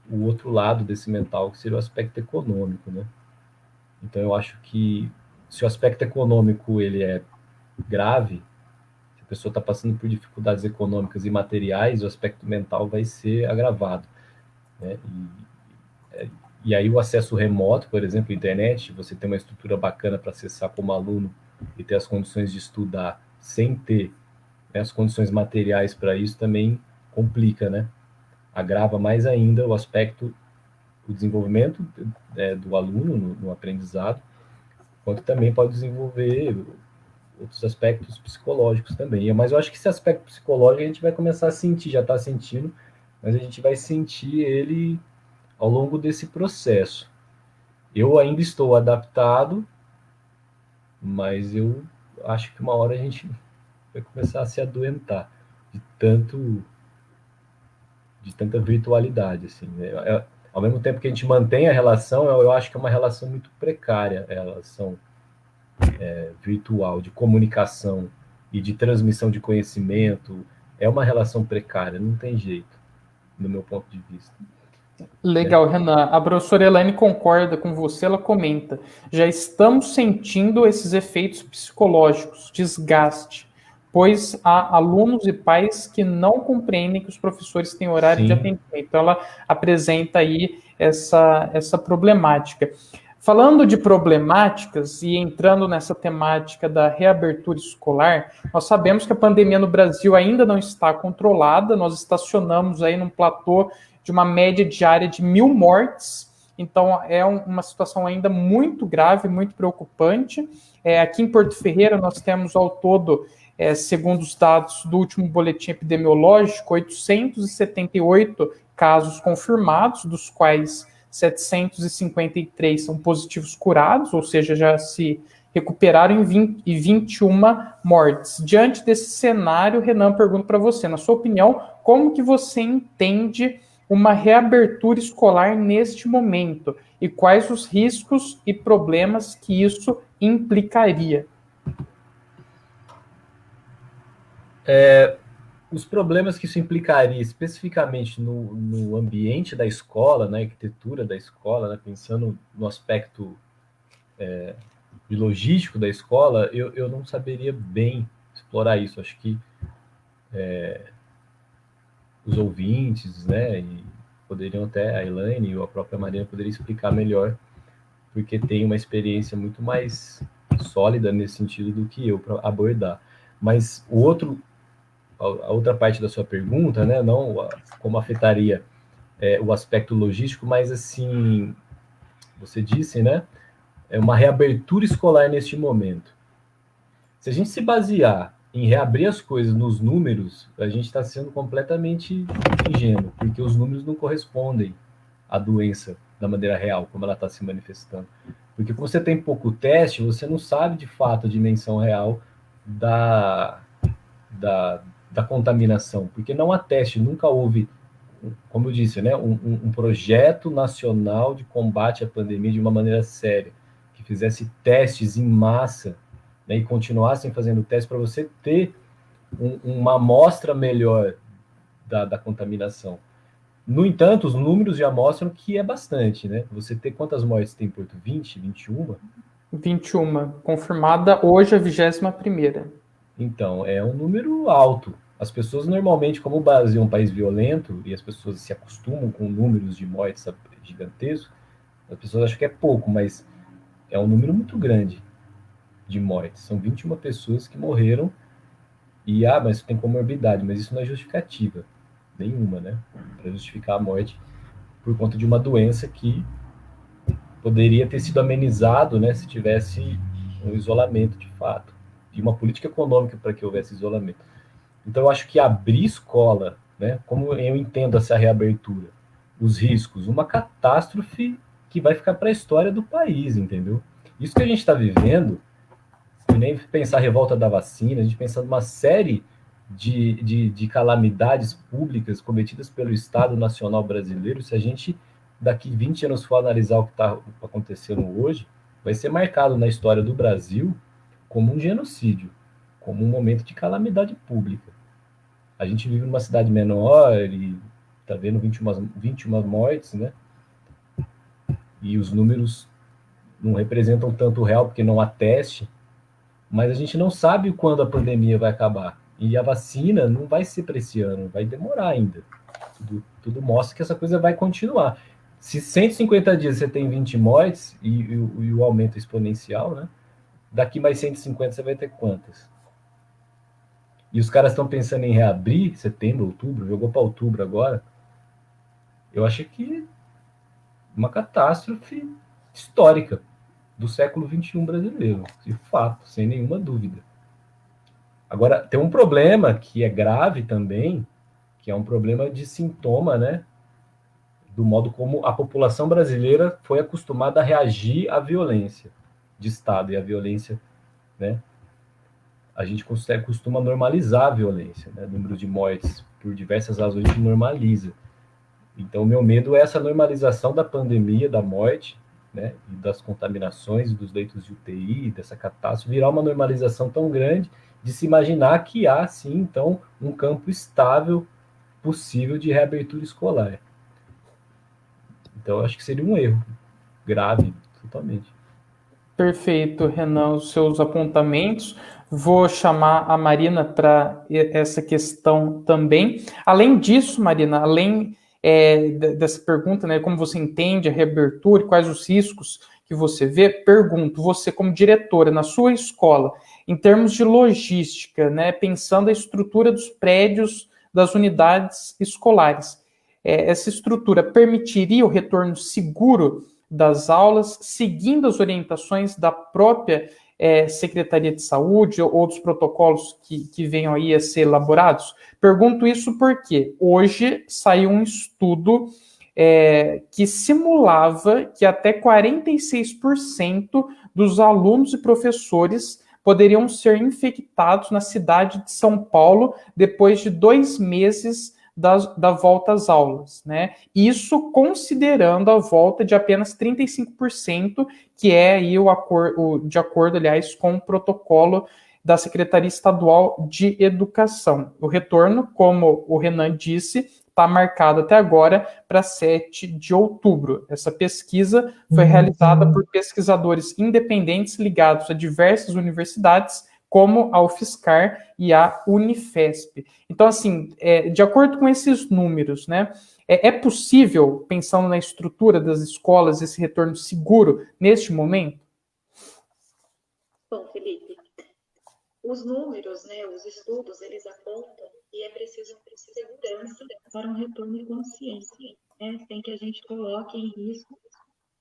o outro lado desse mental, que seria o aspecto econômico, né? Então, eu acho que se o aspecto econômico ele é grave, se a pessoa está passando por dificuldades econômicas e materiais, o aspecto mental vai ser agravado, né? E aí o acesso remoto, por exemplo, internet, você tem uma estrutura bacana para acessar como aluno e ter as condições de estudar sem ter, né, as condições materiais para isso, também complica, né? Agrava mais ainda o aspecto, o desenvolvimento do aluno no aprendizado, quanto também pode desenvolver outros aspectos psicológicos também. Mas eu acho que esse aspecto psicológico a gente vai começar a sentir, já está sentindo, mas a gente vai sentir ele ao longo desse processo. Eu ainda estou adaptado, mas eu acho que uma hora a gente vai começar a se adoentar de tanta virtualidade, assim, né? Ao mesmo tempo que a gente mantém a relação, eu acho que é uma relação muito precária, a relação virtual, de comunicação e de transmissão de conhecimento. É uma relação precária, não tem jeito, no meu ponto de vista. Legal, Renan. A professora Elaine concorda com você, ela comenta: já estamos sentindo esses efeitos psicológicos, desgaste. pois há alunos e pais que não compreendem que os professores têm horário de atendimento. Então, ela apresenta aí essa problemática. Falando de problemáticas e entrando nessa temática da reabertura escolar, nós sabemos que a pandemia no Brasil ainda não está controlada, nós estacionamos aí num platô de uma média diária de 1.000 mortes, então é uma situação ainda muito grave, muito preocupante. Aqui em Porto Ferreira nós temos ao todo, segundo os dados do último boletim epidemiológico, 878 casos confirmados, dos quais 753 são positivos curados, ou seja, já se recuperaram e 21 mortes. Diante desse cenário, Renan, pergunto para você, na sua opinião, como que você entende uma reabertura escolar neste momento e quais os riscos e problemas que isso implicaria? Os problemas que isso implicaria especificamente no ambiente da escola, na arquitetura da escola, né, pensando no aspecto de logístico da escola, eu não saberia bem explorar isso. Acho que os ouvintes, né, e poderiam até, a Elaine ou a própria Marina poderia explicar melhor, porque tem uma experiência muito mais sólida nesse sentido do que eu para abordar. Mas a outra parte da sua pergunta, né, não como afetaria o aspecto logístico, mas assim, você disse, né, é uma reabertura escolar neste momento. Se a gente se basear em reabrir as coisas nos números, a gente está sendo completamente ingênuo, porque os números não correspondem à doença da maneira real, como ela está se manifestando. Porque como você tem pouco teste, você não sabe de fato a dimensão real da, da contaminação, porque não há teste, nunca houve, como eu disse, né, um projeto nacional de combate à pandemia de uma maneira séria, que fizesse testes em massa, né, e continuassem fazendo testes para você ter uma amostra melhor da contaminação. No entanto, os números já mostram que é bastante, né? Você ter quantas mortes tem em Porto? 20, 21? 21, confirmada hoje a 21ª. Então, é um número alto. As pessoas normalmente, como o Brasil é um país violento e as pessoas se acostumam com números de mortes gigantescos, as pessoas acham que é pouco, mas é um número muito grande de mortes. São 21 pessoas que morreram e, mas tem comorbidade, mas isso não é justificativa nenhuma, né? Para justificar a morte por conta de uma doença que poderia ter sido amenizado, né, se tivesse um isolamento de fato e uma política econômica para que houvesse isolamento. Então, eu acho que abrir escola, né, como eu entendo essa reabertura, os riscos, uma catástrofe que vai ficar para a história do país, entendeu? Isso que a gente está vivendo, e nem pensar a revolta da vacina, a gente pensando uma série de calamidades públicas cometidas pelo Estado Nacional Brasileiro, se a gente daqui 20 anos for analisar o que está acontecendo hoje, vai ser marcado na história do Brasil como um genocídio, como um momento de calamidade pública. A gente vive numa cidade menor e está vendo 21 mortes, né? E os números não representam tanto o real, porque não há teste, mas a gente não sabe quando a pandemia vai acabar. E a vacina não vai ser para esse ano, vai demorar ainda. Tudo mostra que essa coisa vai continuar. Se 150 dias você tem 20 mortes e o aumento exponencial, né? Daqui mais 150 você vai ter quantas? E os caras estão pensando em reabrir setembro, outubro, jogou para outubro agora. Eu acho que uma catástrofe histórica do século XXI brasileiro, de fato, sem nenhuma dúvida. Agora, tem um problema que é grave também, que é um problema de sintoma, né? Do modo como a população brasileira foi acostumada a reagir à violência de Estado e à violência, né? A gente costuma normalizar a violência, né? O número de mortes por diversas razões a gente normaliza. Então, meu medo é essa normalização da pandemia, da morte, né? E das contaminações, dos leitos de UTI, dessa catástrofe, virar uma normalização tão grande de se imaginar que há, sim, então, um campo estável possível de reabertura escolar. Então, eu acho que seria um erro grave, totalmente. Perfeito, Renan, os seus apontamentos. Vou chamar a Marina para essa questão também. Além disso, Marina, além dessa pergunta, né, como você entende a reabertura e quais os riscos que você vê, pergunto, você como diretora na sua escola, em termos de logística, né, pensando a estrutura dos prédios das unidades escolares, essa estrutura permitiria o retorno seguro das aulas, seguindo as orientações da própria Secretaria de Saúde ou dos protocolos que venham aí a ser elaborados? Pergunto isso porque hoje saiu um estudo que simulava que até 46% dos alunos e professores poderiam ser infectados na cidade de São Paulo depois de 2 meses da volta às aulas, né? Isso considerando a volta de apenas 35%, que é aí de acordo, aliás, com o protocolo da Secretaria Estadual de Educação. O retorno, como o Renan disse, está marcado até agora para 7 de outubro. Essa pesquisa foi realizada por pesquisadores independentes ligados a diversas universidades, como a UFSCar e a Unifesp. Então, assim, de acordo com esses números, né, é possível, pensando na estrutura das escolas, esse retorno seguro neste momento? Bom, Felipe, os números, né, os estudos, eles apontam que é preciso segurança para um retorno consciente, né, sem que a gente coloque em risco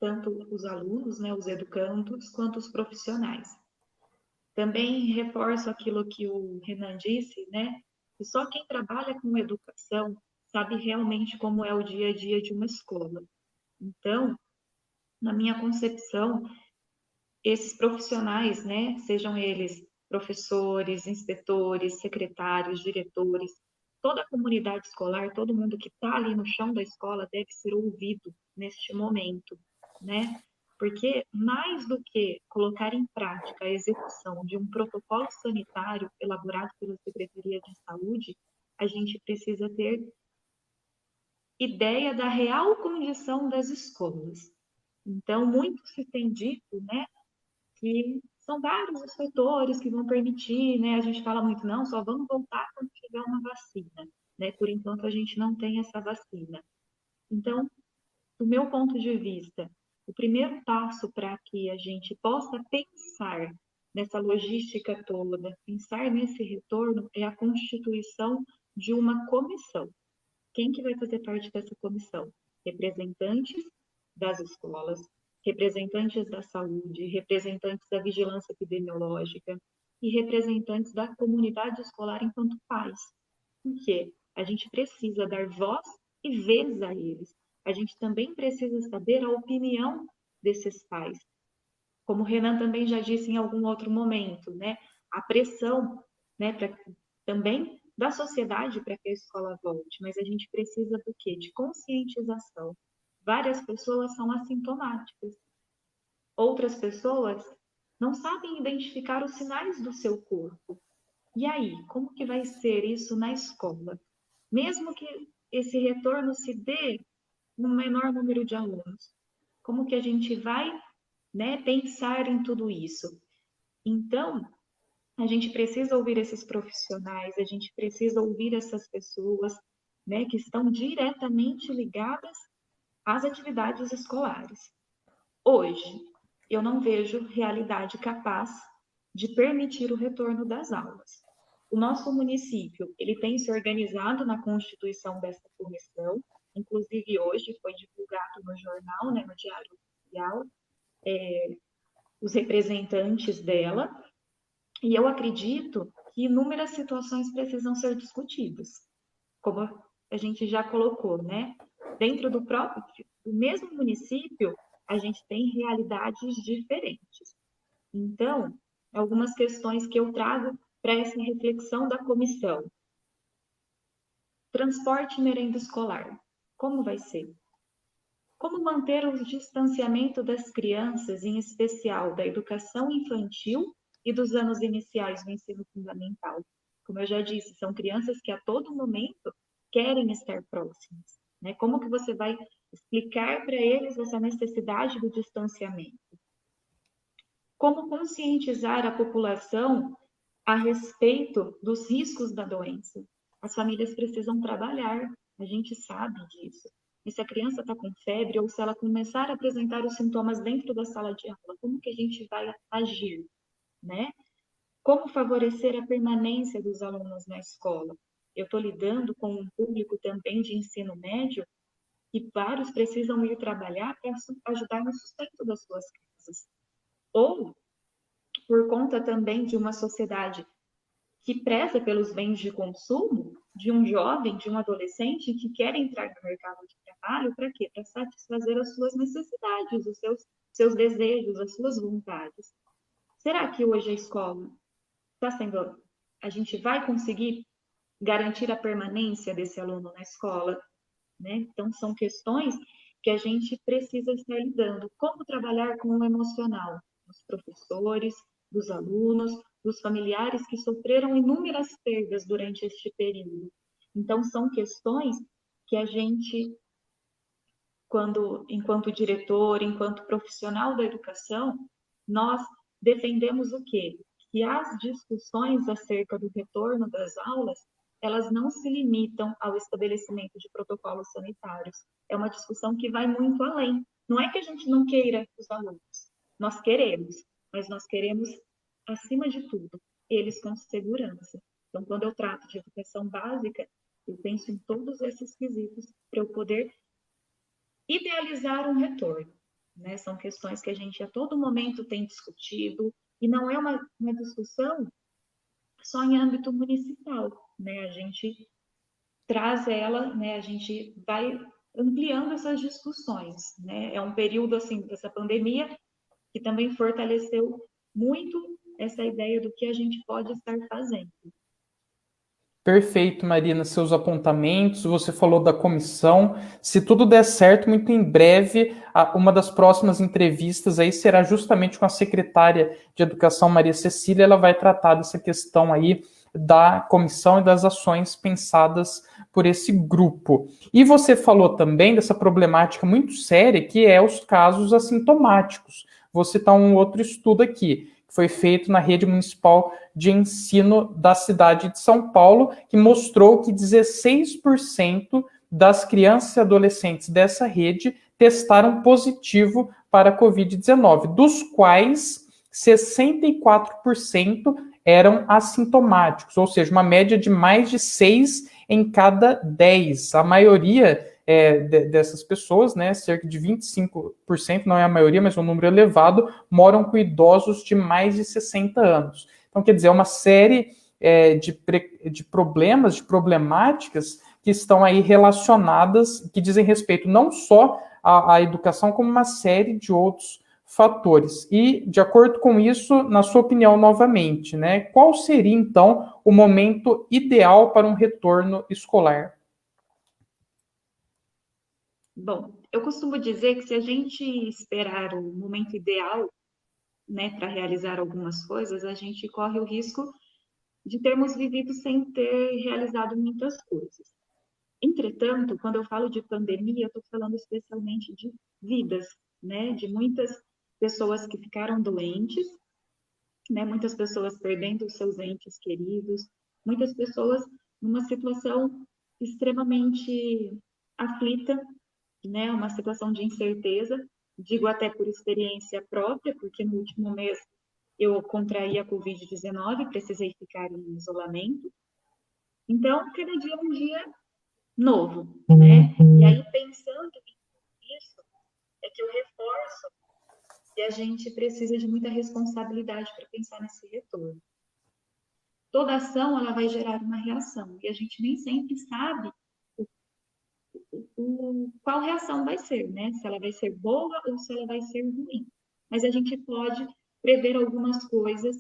tanto os alunos, né, os educandos, quanto os profissionais. Também reforço aquilo que o Renan disse, né? Que só quem trabalha com educação sabe realmente como é o dia a dia de uma escola. Então, na minha concepção, esses profissionais, né, sejam eles professores, inspetores, secretários, diretores, toda a comunidade escolar, todo mundo que está ali no chão da escola deve ser ouvido neste momento, né? Porque mais do que colocar em prática a execução de um protocolo sanitário elaborado pela Secretaria de Saúde, a gente precisa ter ideia da real condição das escolas. Então, muito se tem dito, né, que são vários os fatores que vão permitir, né? A gente fala muito, não, só vamos voltar quando tiver uma vacina, né? Por enquanto a gente não tem essa vacina. Então, do meu ponto de vista, o primeiro passo para que a gente possa pensar nessa logística toda, pensar nesse retorno, é a constituição de uma comissão. Quem que vai fazer parte dessa comissão? Representantes das escolas, representantes da saúde, representantes da vigilância epidemiológica e representantes da comunidade escolar enquanto pais. Por quê? A gente precisa dar voz e vez a eles. A gente também precisa saber a opinião desses pais. Como o Renan também já disse em algum outro momento, né? A pressão, né, também da sociedade para que a escola volte, mas a gente precisa do quê? De conscientização. Várias pessoas são assintomáticas. Outras pessoas não sabem identificar os sinais do seu corpo. E aí, como que vai ser isso na escola? Mesmo que esse retorno se dê no menor número de alunos, como que a gente vai, né, pensar em tudo isso? Então, a gente precisa ouvir esses profissionais, a gente precisa ouvir essas pessoas, né, que estão diretamente ligadas às atividades escolares. Hoje, eu não vejo realidade capaz de permitir o retorno das aulas. O nosso município, ele tem se organizado na constituição dessa comissão, inclusive hoje foi divulgado no jornal, né, no Diário Oficial, os representantes dela, e eu acredito que inúmeras situações precisam ser discutidas, como a gente já colocou, né? Dentro do mesmo município, a gente tem realidades diferentes. Então, algumas questões que eu trago para essa reflexão da comissão. Transporte e merenda escolar. Como vai ser? Como manter o distanciamento das crianças, em especial da educação infantil e dos anos iniciais do ensino fundamental? Como eu já disse, são crianças que a todo momento querem estar próximas, né? Como que você vai explicar para eles essa necessidade do distanciamento? como conscientizar a população a respeito dos riscos da doença. As famílias precisam trabalhar, a gente sabe disso. E se a criança está com febre ou se ela começar a apresentar os sintomas dentro da sala de aula, como que a gente vai agir, né? Como favorecer a permanência dos alunos na escola? Eu estou lidando com um público também de ensino médio e vários precisam ir trabalhar para ajudar no sustento das suas casas. Ou por conta também de uma sociedade que preza pelos bens de consumo, de um jovem, de um adolescente que quer entrar no mercado de trabalho, para quê? Para satisfazer as suas necessidades, os seus desejos, as suas vontades. Será que hoje a escola está sendo... A gente vai conseguir garantir a permanência desse aluno na escola, né? Então, são questões que a gente precisa estar lidando. Como trabalhar com o emocional dos professores, dos alunos, dos familiares que sofreram inúmeras perdas durante este período. Então, são questões que a gente, enquanto diretor, enquanto profissional da educação, nós defendemos o quê? Que as discussões acerca do retorno das aulas, elas não se limitam ao estabelecimento de protocolos sanitários. É uma discussão que vai muito além. Não é que a gente não queira os alunos, nós queremos, mas nós queremos, acima de tudo, eles com segurança. Então, quando eu trato de educação básica, eu penso em todos esses quesitos para eu poder idealizar um retorno, né? São questões que a gente a todo momento tem discutido, e não é uma discussão só em âmbito municipal, né? A gente traz ela, né? A gente vai ampliando essas discussões, né? É um período, assim, dessa pandemia que também fortaleceu muito essa ideia do que a gente pode estar fazendo. Perfeito, Marina, seus apontamentos. Você falou da comissão. Se tudo der certo, muito em breve, uma das próximas entrevistas aí será justamente com a secretária de Educação, Maria Cecília. Ela vai tratar dessa questão aí da comissão e das ações pensadas por esse grupo. E você falou também dessa problemática muito séria, que é os casos assintomáticos. Vou citar um outro estudo aqui, que foi feito na rede municipal de ensino da cidade de São Paulo, que mostrou que 16% das crianças e adolescentes dessa rede testaram positivo para a Covid-19, dos quais 64% eram assintomáticos, ou seja, uma média de mais de 6 em cada 10. A maioria dessas pessoas, né, cerca de 25%, não é a maioria, mas um número elevado, moram com idosos de mais de 60 anos. Então, quer dizer, é uma série de problemas, de problemáticas que estão aí relacionadas, que dizem respeito não só à educação, como uma série de outros fatores. E, de acordo com isso, na sua opinião, novamente, né, qual seria, então, o momento ideal para um retorno escolar? Bom, eu costumo dizer que se a gente esperar o momento ideal, né, para realizar algumas coisas, a gente corre o risco de termos vivido sem ter realizado muitas coisas. Entretanto, quando eu falo de pandemia, eu estou falando especialmente de vidas, né, de muitas pessoas que ficaram doentes, né, muitas pessoas perdendo os seus entes queridos, muitas pessoas numa situação extremamente aflita, né, uma situação de incerteza, digo até por experiência própria, porque no último mês eu contraí a Covid-19, precisei ficar em isolamento. Então, cada dia é um dia novo, né? E aí, pensando nisso, é que eu reforço que a gente precisa de muita responsabilidade para pensar nesse retorno. Toda ação, ela vai gerar uma reação, e a gente nem sempre sabe qual reação vai ser, né? Se ela vai ser boa ou se ela vai ser ruim. Mas a gente pode prever algumas coisas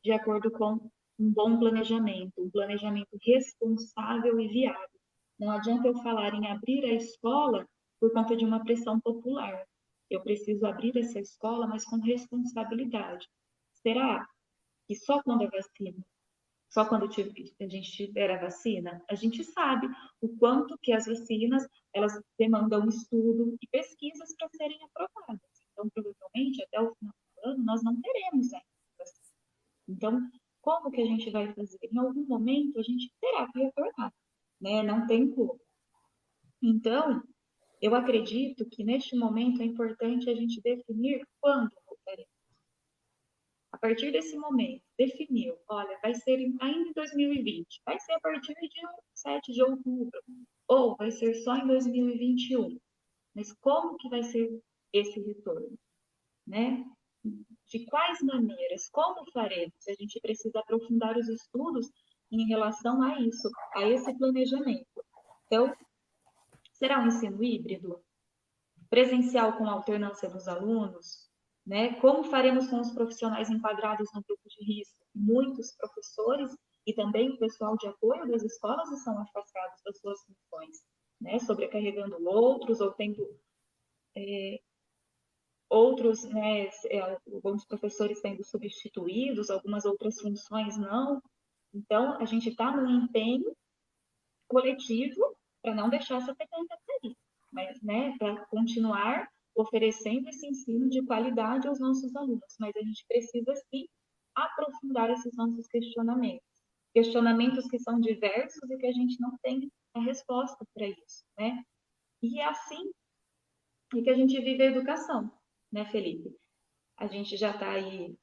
de acordo com um bom planejamento, um planejamento responsável e viável. Não adianta eu falar em abrir a escola por conta de uma pressão popular. Eu preciso abrir essa escola, mas com responsabilidade. Será que só quando a vacina só quando a gente tiver a vacina, a gente sabe o quanto que as vacinas, elas demandam estudo e pesquisas para serem aprovadas. Então, provavelmente, até o final do ano, nós não teremos ainda. Então, como que a gente vai fazer? Em algum momento, a gente terá que retornar, né? Não tem como. Então, eu acredito que neste momento é importante a gente definir quando voltaremos. A partir desse momento, definiu, olha, vai ser ainda em 2020, vai ser a partir de 7 de outubro, ou vai ser só em 2021. Mas como que vai ser esse retorno, né? De quais maneiras? Como faremos? A gente precisa aprofundar os estudos em relação a isso, a esse planejamento. Então, será um ensino híbrido? Presencial com alternância dos alunos? Né? Como faremos com os profissionais enquadrados no grupo de risco? Muitos professores e também o pessoal de apoio das escolas estão afastados das suas funções, né? Sobrecarregando outros ou tendo outros, né, alguns professores sendo substituídos, algumas outras funções não. Então, a gente está num empenho coletivo para não deixar essa peteca cair, mas, né, para continuar oferecendo esse ensino de qualidade aos nossos alunos. Mas a gente precisa, sim, aprofundar esses nossos questionamentos. Questionamentos que são diversos e que a gente não tem a resposta para isso, né? E é assim que a gente vive a educação, né, Felipe? A gente já está aí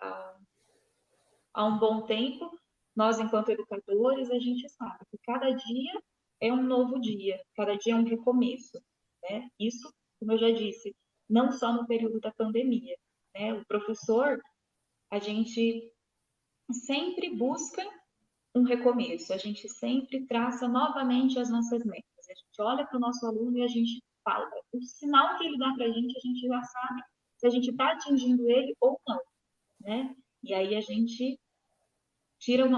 há um bom tempo. Nós, enquanto educadores, a gente sabe que cada dia é um novo dia, cada dia é um recomeço, né? Isso, como eu já disse, não só no período da pandemia, né? O professor, a gente sempre busca um recomeço, a gente sempre traça novamente as nossas metas. A gente olha para o nosso aluno e a gente fala. O sinal que ele dá para a gente já sabe se a gente está atingindo ele ou não, né? E aí a gente tira um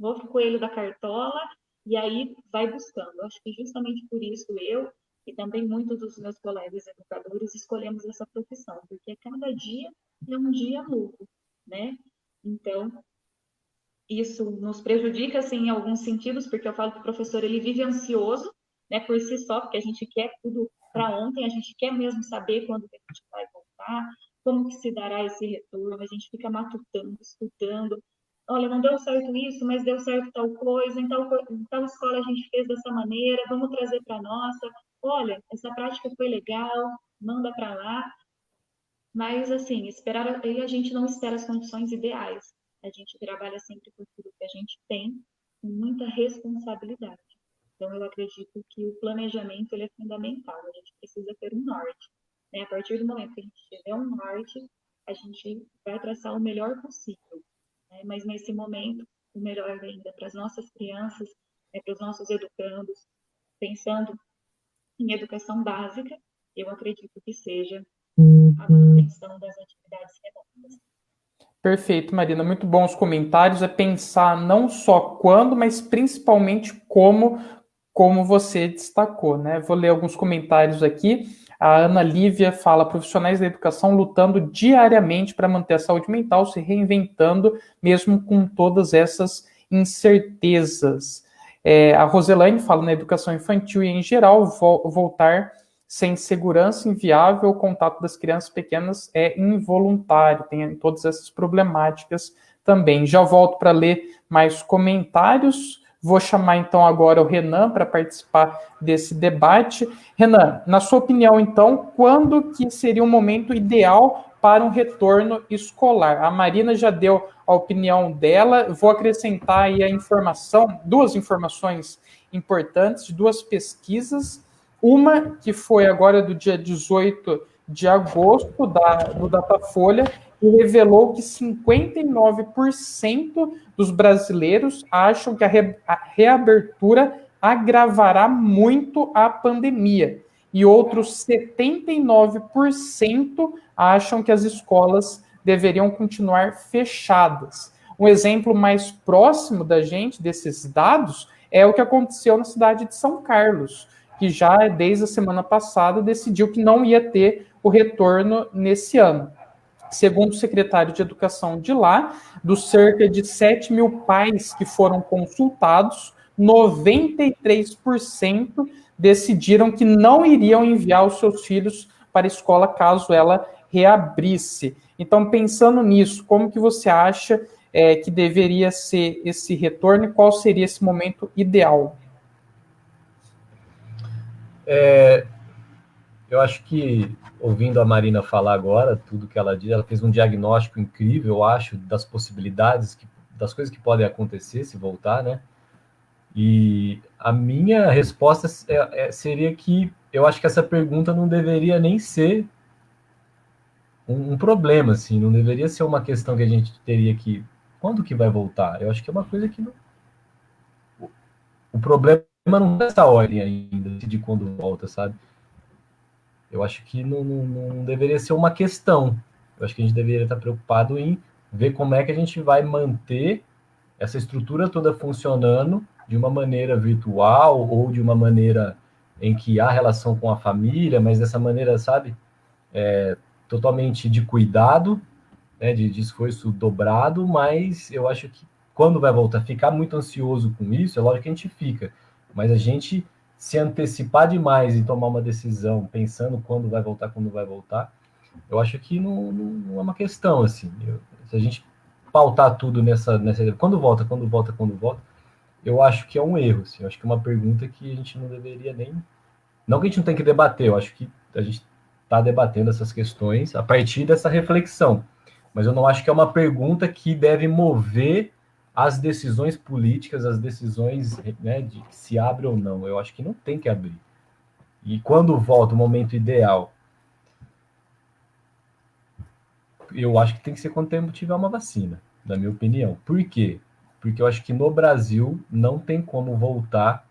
outro coelho da cartola e aí vai buscando. Acho que justamente por isso eu e também muitos dos meus colegas educadores escolhemos essa profissão, porque cada dia é um dia novo, né? Então, isso nos prejudica, assim, em alguns sentidos, porque eu falo que o professor, ele vive ansioso, né, por si só, porque a gente quer tudo para ontem, a gente quer mesmo saber quando que a gente vai voltar, como que se dará esse retorno, a gente fica matutando, estudando, olha, não deu certo isso, mas deu certo tal coisa, em tal escola a gente fez dessa maneira, vamos trazer para a nossa, olha, essa prática foi legal, manda para lá, mas, assim, e a gente não espera as condições ideais. A gente trabalha sempre com aquilo que a gente tem, com muita responsabilidade. Então, eu acredito que o planejamento ele é fundamental. A gente precisa ter um norte, né? A partir do momento que a gente tiver um norte, a gente vai traçar o melhor possível, né? Mas, nesse momento, o melhor ainda para as nossas crianças, né, para os nossos educandos, pensando em educação básica, eu acredito que seja a manutenção das atividades remotas. Perfeito, Marina. Muito bons comentários. É pensar não só quando, mas principalmente como você destacou, né? Vou ler alguns comentários aqui. A Ana Lívia fala: profissionais da educação lutando diariamente para manter a saúde mental, se reinventando, mesmo com todas essas incertezas. A Roselaine fala: na educação infantil e em geral, voltar sem segurança inviável, o contato das crianças pequenas é involuntário, tem todas essas problemáticas também. Já volto para ler mais comentários. Vou chamar então agora o Renan para participar desse debate. Renan, na sua opinião, então, quando que seria um momento ideal para um retorno escolar? A Marina já deu a opinião dela. Vou acrescentar aí duas informações importantes de duas pesquisas. Uma que foi agora do dia 18 de agosto, do Datafolha, que revelou que 59% dos brasileiros acham que a reabertura agravará muito a pandemia. E outros 79% acham que as escolas deveriam continuar fechadas. Um exemplo mais próximo da gente, desses dados, é o que aconteceu na cidade de São Carlos, que já desde a semana passada decidiu que não ia ter o retorno nesse ano. Segundo o secretário de Educação de lá, dos cerca de 7 mil pais que foram consultados, 93% decidiram que não iriam enviar os seus filhos para a escola caso ela reabrisse. Então, pensando nisso, como que você acha que deveria ser esse retorno e qual seria esse momento ideal? Eu acho que, ouvindo a Marina falar agora, tudo que ela diz, ela fez um diagnóstico incrível, eu acho, das possibilidades, das coisas que podem acontecer se voltar, né? E a minha resposta seria que eu acho que essa pergunta não deveria nem ser um problema, assim, não deveria ser uma questão que a gente teria que... Quando que vai voltar? Eu acho que é uma coisa que... O problema não é essa ordem ainda, de quando volta, sabe? Eu acho que não deveria ser uma questão. Eu acho que a gente deveria estar preocupado em ver como é que a gente vai manter essa estrutura toda funcionando de uma maneira virtual ou de uma maneira em que há relação com a família, mas dessa maneira, sabe, totalmente de cuidado, né, de esforço dobrado, mas eu acho que quando vai voltar, ficar muito ansioso com isso, é lógico que a gente fica, mas a gente se antecipar demais e tomar uma decisão pensando quando vai voltar, eu acho que não é uma questão, assim. Se a gente pautar tudo nessa quando volta, eu acho que é um erro, assim. Eu acho que é uma pergunta que a gente não deveria nem... Não que a gente não tem que debater, eu acho que a gente está debatendo essas questões a partir dessa reflexão. Mas eu não acho que é uma pergunta que deve mover as decisões políticas, as decisões, né, de se abre ou não. Eu acho que não tem que abrir. E quando volta o momento ideal, eu acho que tem que ser quando tiver uma vacina, na minha opinião. Por quê? Porque eu acho que no Brasil não tem como voltar,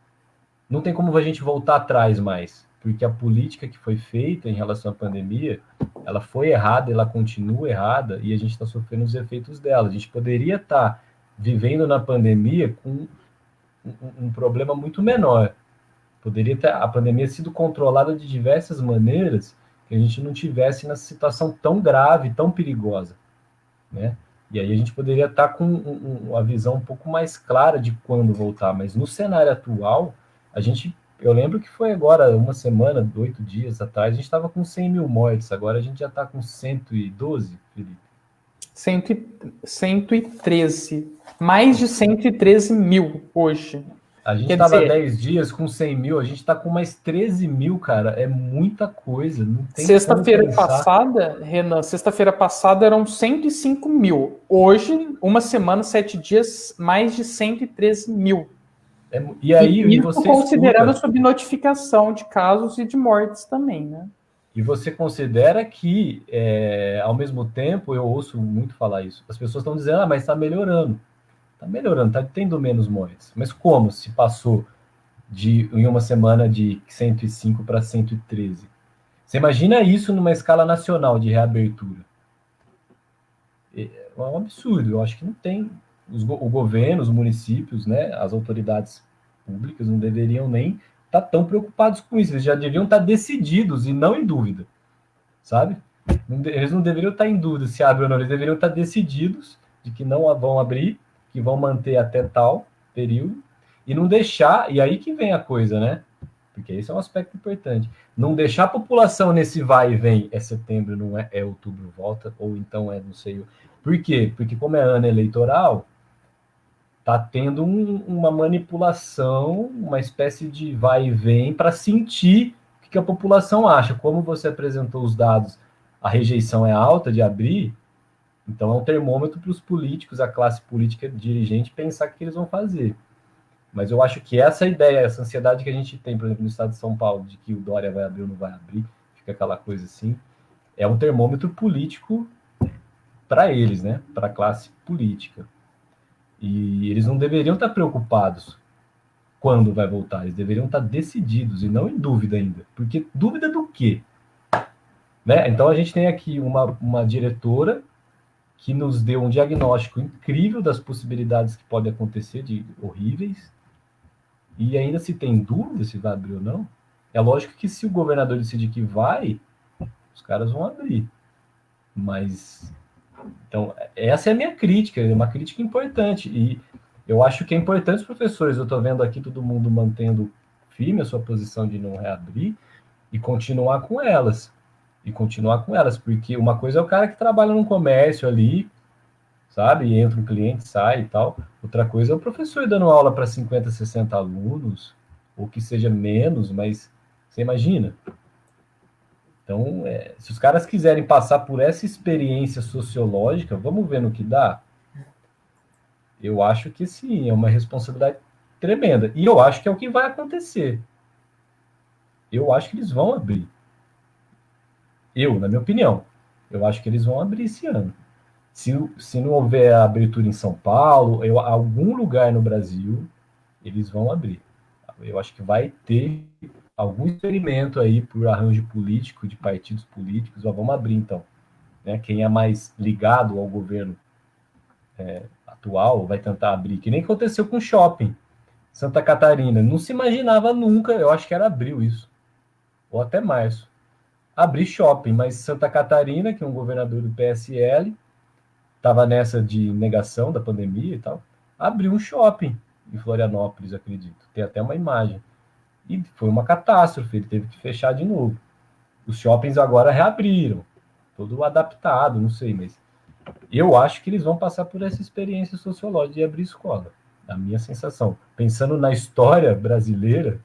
não tem como a gente voltar atrás mais, porque a política que foi feita em relação à pandemia, ela foi errada, ela continua errada, e a gente está sofrendo os efeitos dela. A gente poderia estar vivendo na pandemia com um problema muito menor. Poderia ter a pandemia sido controlada de diversas maneiras, que a gente não tivesse nessa situação tão grave, tão perigosa, né? E aí a gente poderia estar com uma visão um pouco mais clara de quando voltar, mas no cenário atual, eu lembro que foi agora, uma semana, 8 dias atrás, a gente estava com 100 mil mortes, agora a gente já está com 112, Felipe. 113. Mais de 113 mil hoje. A gente estava 10 dias com 100 mil, a gente está com mais 13 mil, cara. É muita coisa. Não tem sexta-feira passada, Renan, sexta-feira passada eram 105 mil. Hoje, uma semana, 7 dias, mais de 113 mil. E aí, isso você considerando a subnotificação de casos e de mortes também, né? E você considera que, ao mesmo tempo, eu ouço muito falar isso, as pessoas estão dizendo, mas está melhorando. Está melhorando, está tendo menos mortes. Mas como se passou em uma semana de 105 para 113? Você imagina isso numa escala nacional de reabertura? É um absurdo. Eu acho que não tem. O governo, os municípios, né, as autoridades públicas não deveriam nem estar tão preocupados com isso. Eles já deviam estar decididos e não em dúvida, sabe? Eles não deveriam estar em dúvida se abre ou não. Eles deveriam estar decididos de que não vão abrir, que vão manter até tal período, e não deixar, e aí que vem a coisa, né? Porque esse é um aspecto importante. Não deixar a população nesse vai e vem, é setembro, não é outubro, volta, ou então não sei. Por quê? Porque como é ano eleitoral, tá tendo uma manipulação, uma espécie de vai e vem para sentir o que a população acha. Como você apresentou os dados, a rejeição é alta de abrir, então é um termômetro para os políticos, a classe política dirigente, pensar o que eles vão fazer. Mas eu acho que essa ideia, essa ansiedade que a gente tem, por exemplo, no estado de São Paulo, de que o Dória vai abrir ou não vai abrir, fica aquela coisa assim, é um termômetro político para eles, né? Para a classe política. E eles não deveriam estar preocupados quando vai voltar, eles deveriam estar decididos e não em dúvida ainda. Porque dúvida do quê? Né? Então a gente tem aqui uma diretora que nos deu um diagnóstico incrível das possibilidades que podem acontecer, de horríveis, e ainda se tem dúvida se vai abrir ou não. É lógico que se o governador decidir que vai, os caras vão abrir. Mas, então, essa é a minha crítica, é uma crítica importante, e eu acho que é importante os professores, eu estou vendo aqui todo mundo mantendo firme a sua posição de não reabrir e continuar com elas. e continuar com elas, porque uma coisa é o cara que trabalha num comércio ali, sabe, e entra um cliente, sai e tal, outra coisa é o professor dando aula para 50, 60 alunos, ou que seja menos, mas você imagina. Então, se os caras quiserem passar por essa experiência sociológica, vamos ver no que dá. Eu acho que sim, é uma responsabilidade tremenda. E eu acho que é o que vai acontecer. Eu acho que eles vão abrir. Na minha opinião, eu acho que eles vão abrir esse ano. Se não houver abertura em São Paulo, algum lugar no Brasil, eles vão abrir. Eu acho que vai ter algum experimento aí por arranjo político, de partidos políticos, vamos abrir então. Né? Quem é mais ligado ao governo atual vai tentar abrir, que nem aconteceu com o shopping. Santa Catarina, não se imaginava nunca, eu acho que era abril isso, ou até março. Abrir shopping, mas Santa Catarina, que é um governador do PSL, estava nessa de negação da pandemia e tal, abriu um shopping em Florianópolis, acredito. Tem até uma imagem. E foi uma catástrofe, ele teve que fechar de novo. Os shoppings agora reabriram, todo adaptado, não sei, mas eu acho que eles vão passar por essa experiência sociológica de abrir escola. A minha sensação. Pensando na história brasileira,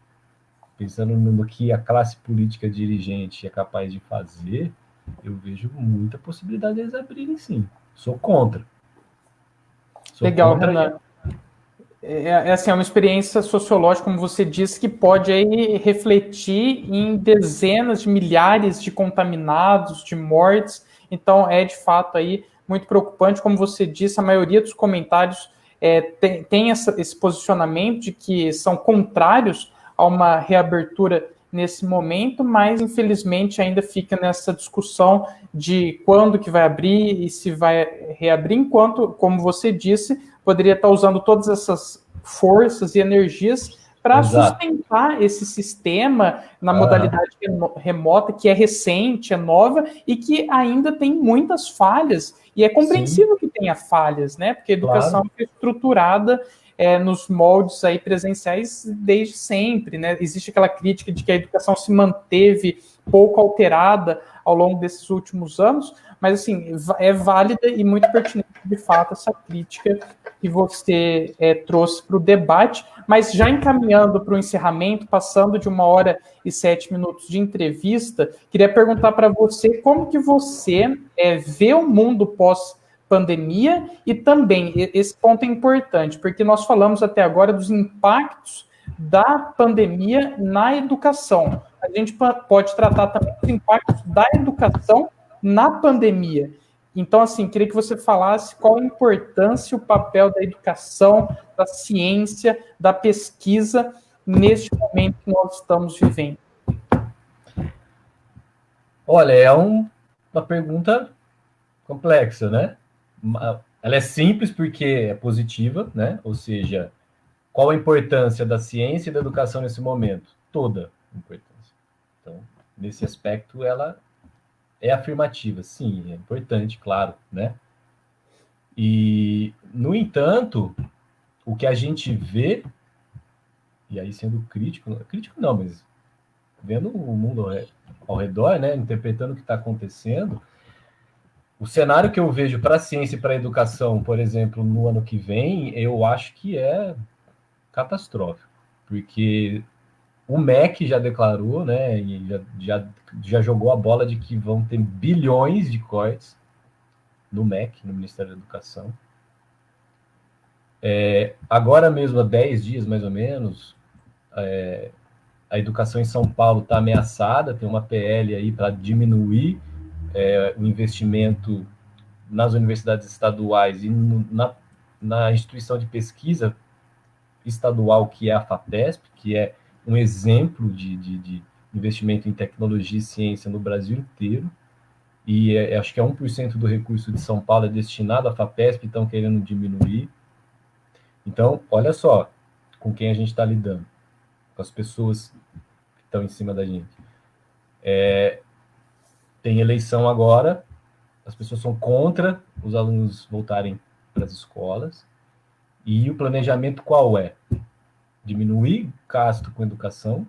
pensando no que a classe política dirigente é capaz de fazer, eu vejo muita possibilidade deles abrirem, sim. Sou contra. Legal, Renan. Assim, é uma experiência sociológica, como você disse, que pode aí refletir em dezenas de milhares de contaminados, de mortes. Então, é de fato aí muito preocupante. Como você disse, a maioria dos comentários tem esse posicionamento de que são contrários a uma reabertura nesse momento, mas infelizmente ainda fica nessa discussão de quando que vai abrir e se vai reabrir, enquanto, como você disse, poderia estar usando todas essas forças e energias para sustentar esse sistema na modalidade remota, que é recente, é nova e que ainda tem muitas falhas. E é compreensível que tenha falhas, né? Porque a educação foi estruturada nos moldes aí presenciais desde sempre, né? Existe aquela crítica de que a educação se manteve pouco alterada ao longo desses últimos anos, mas assim, é válida e muito pertinente, de fato, essa crítica que você trouxe para o debate, mas já encaminhando para o encerramento, passando de 1h07 de entrevista, queria perguntar para você como que você vê o mundo pós-pandemia e também, esse ponto é importante, porque nós falamos até agora dos impactos da pandemia na educação. A gente pode tratar também dos impactos da educação na pandemia. Então, assim, queria que você falasse qual a importância e o papel da educação, da ciência, da pesquisa neste momento que nós estamos vivendo. Olha, é uma pergunta complexa, né? Ela é simples porque é positiva, né? Ou seja, qual a importância da ciência e da educação nesse momento? Toda a importância. Então, nesse aspecto, ela é afirmativa, sim, é importante, claro, né? E, no entanto, o que a gente vê, e aí sendo crítico não, mas vendo o mundo ao redor, né, interpretando o que está acontecendo, o cenário que eu vejo para a ciência e para a educação, por exemplo, no ano que vem, eu acho que é catastrófico, porque o MEC já declarou, né, e já jogou a bola de que vão ter bilhões de cortes no MEC, no Ministério da Educação. Agora mesmo, há 10 dias, mais ou menos, a educação em São Paulo está ameaçada, tem uma PL aí para diminuir o investimento nas universidades estaduais e na instituição de pesquisa estadual, que é a FAPESP, que é um exemplo de investimento em tecnologia e ciência no Brasil inteiro, e acho que 1% do recurso de São Paulo é destinado à FAPESP, estão querendo diminuir. Então, olha só com quem a gente está lidando, com as pessoas que estão em cima da gente. Tem eleição agora, as pessoas são contra os alunos voltarem para as escolas, e o planejamento qual é? Diminuir gasto com educação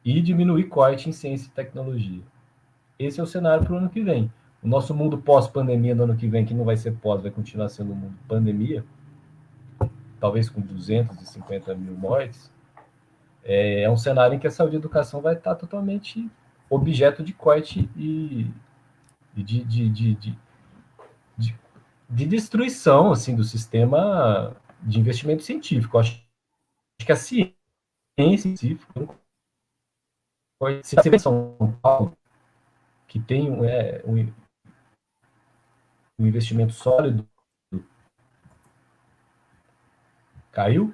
e diminuir corte em ciência e tecnologia. esse é o cenário para o ano que vem. O nosso mundo pós-pandemia no ano que vem, que não vai ser pós, vai continuar sendo um mundo pandemia, talvez com 250 mil mortes, é um cenário em que a saúde e a educação vai estar totalmente objeto de corte e de destruição assim, do sistema de investimento científico. Acho que a ciência científica, se você São Paulo, que tem um investimento sólido, caiu?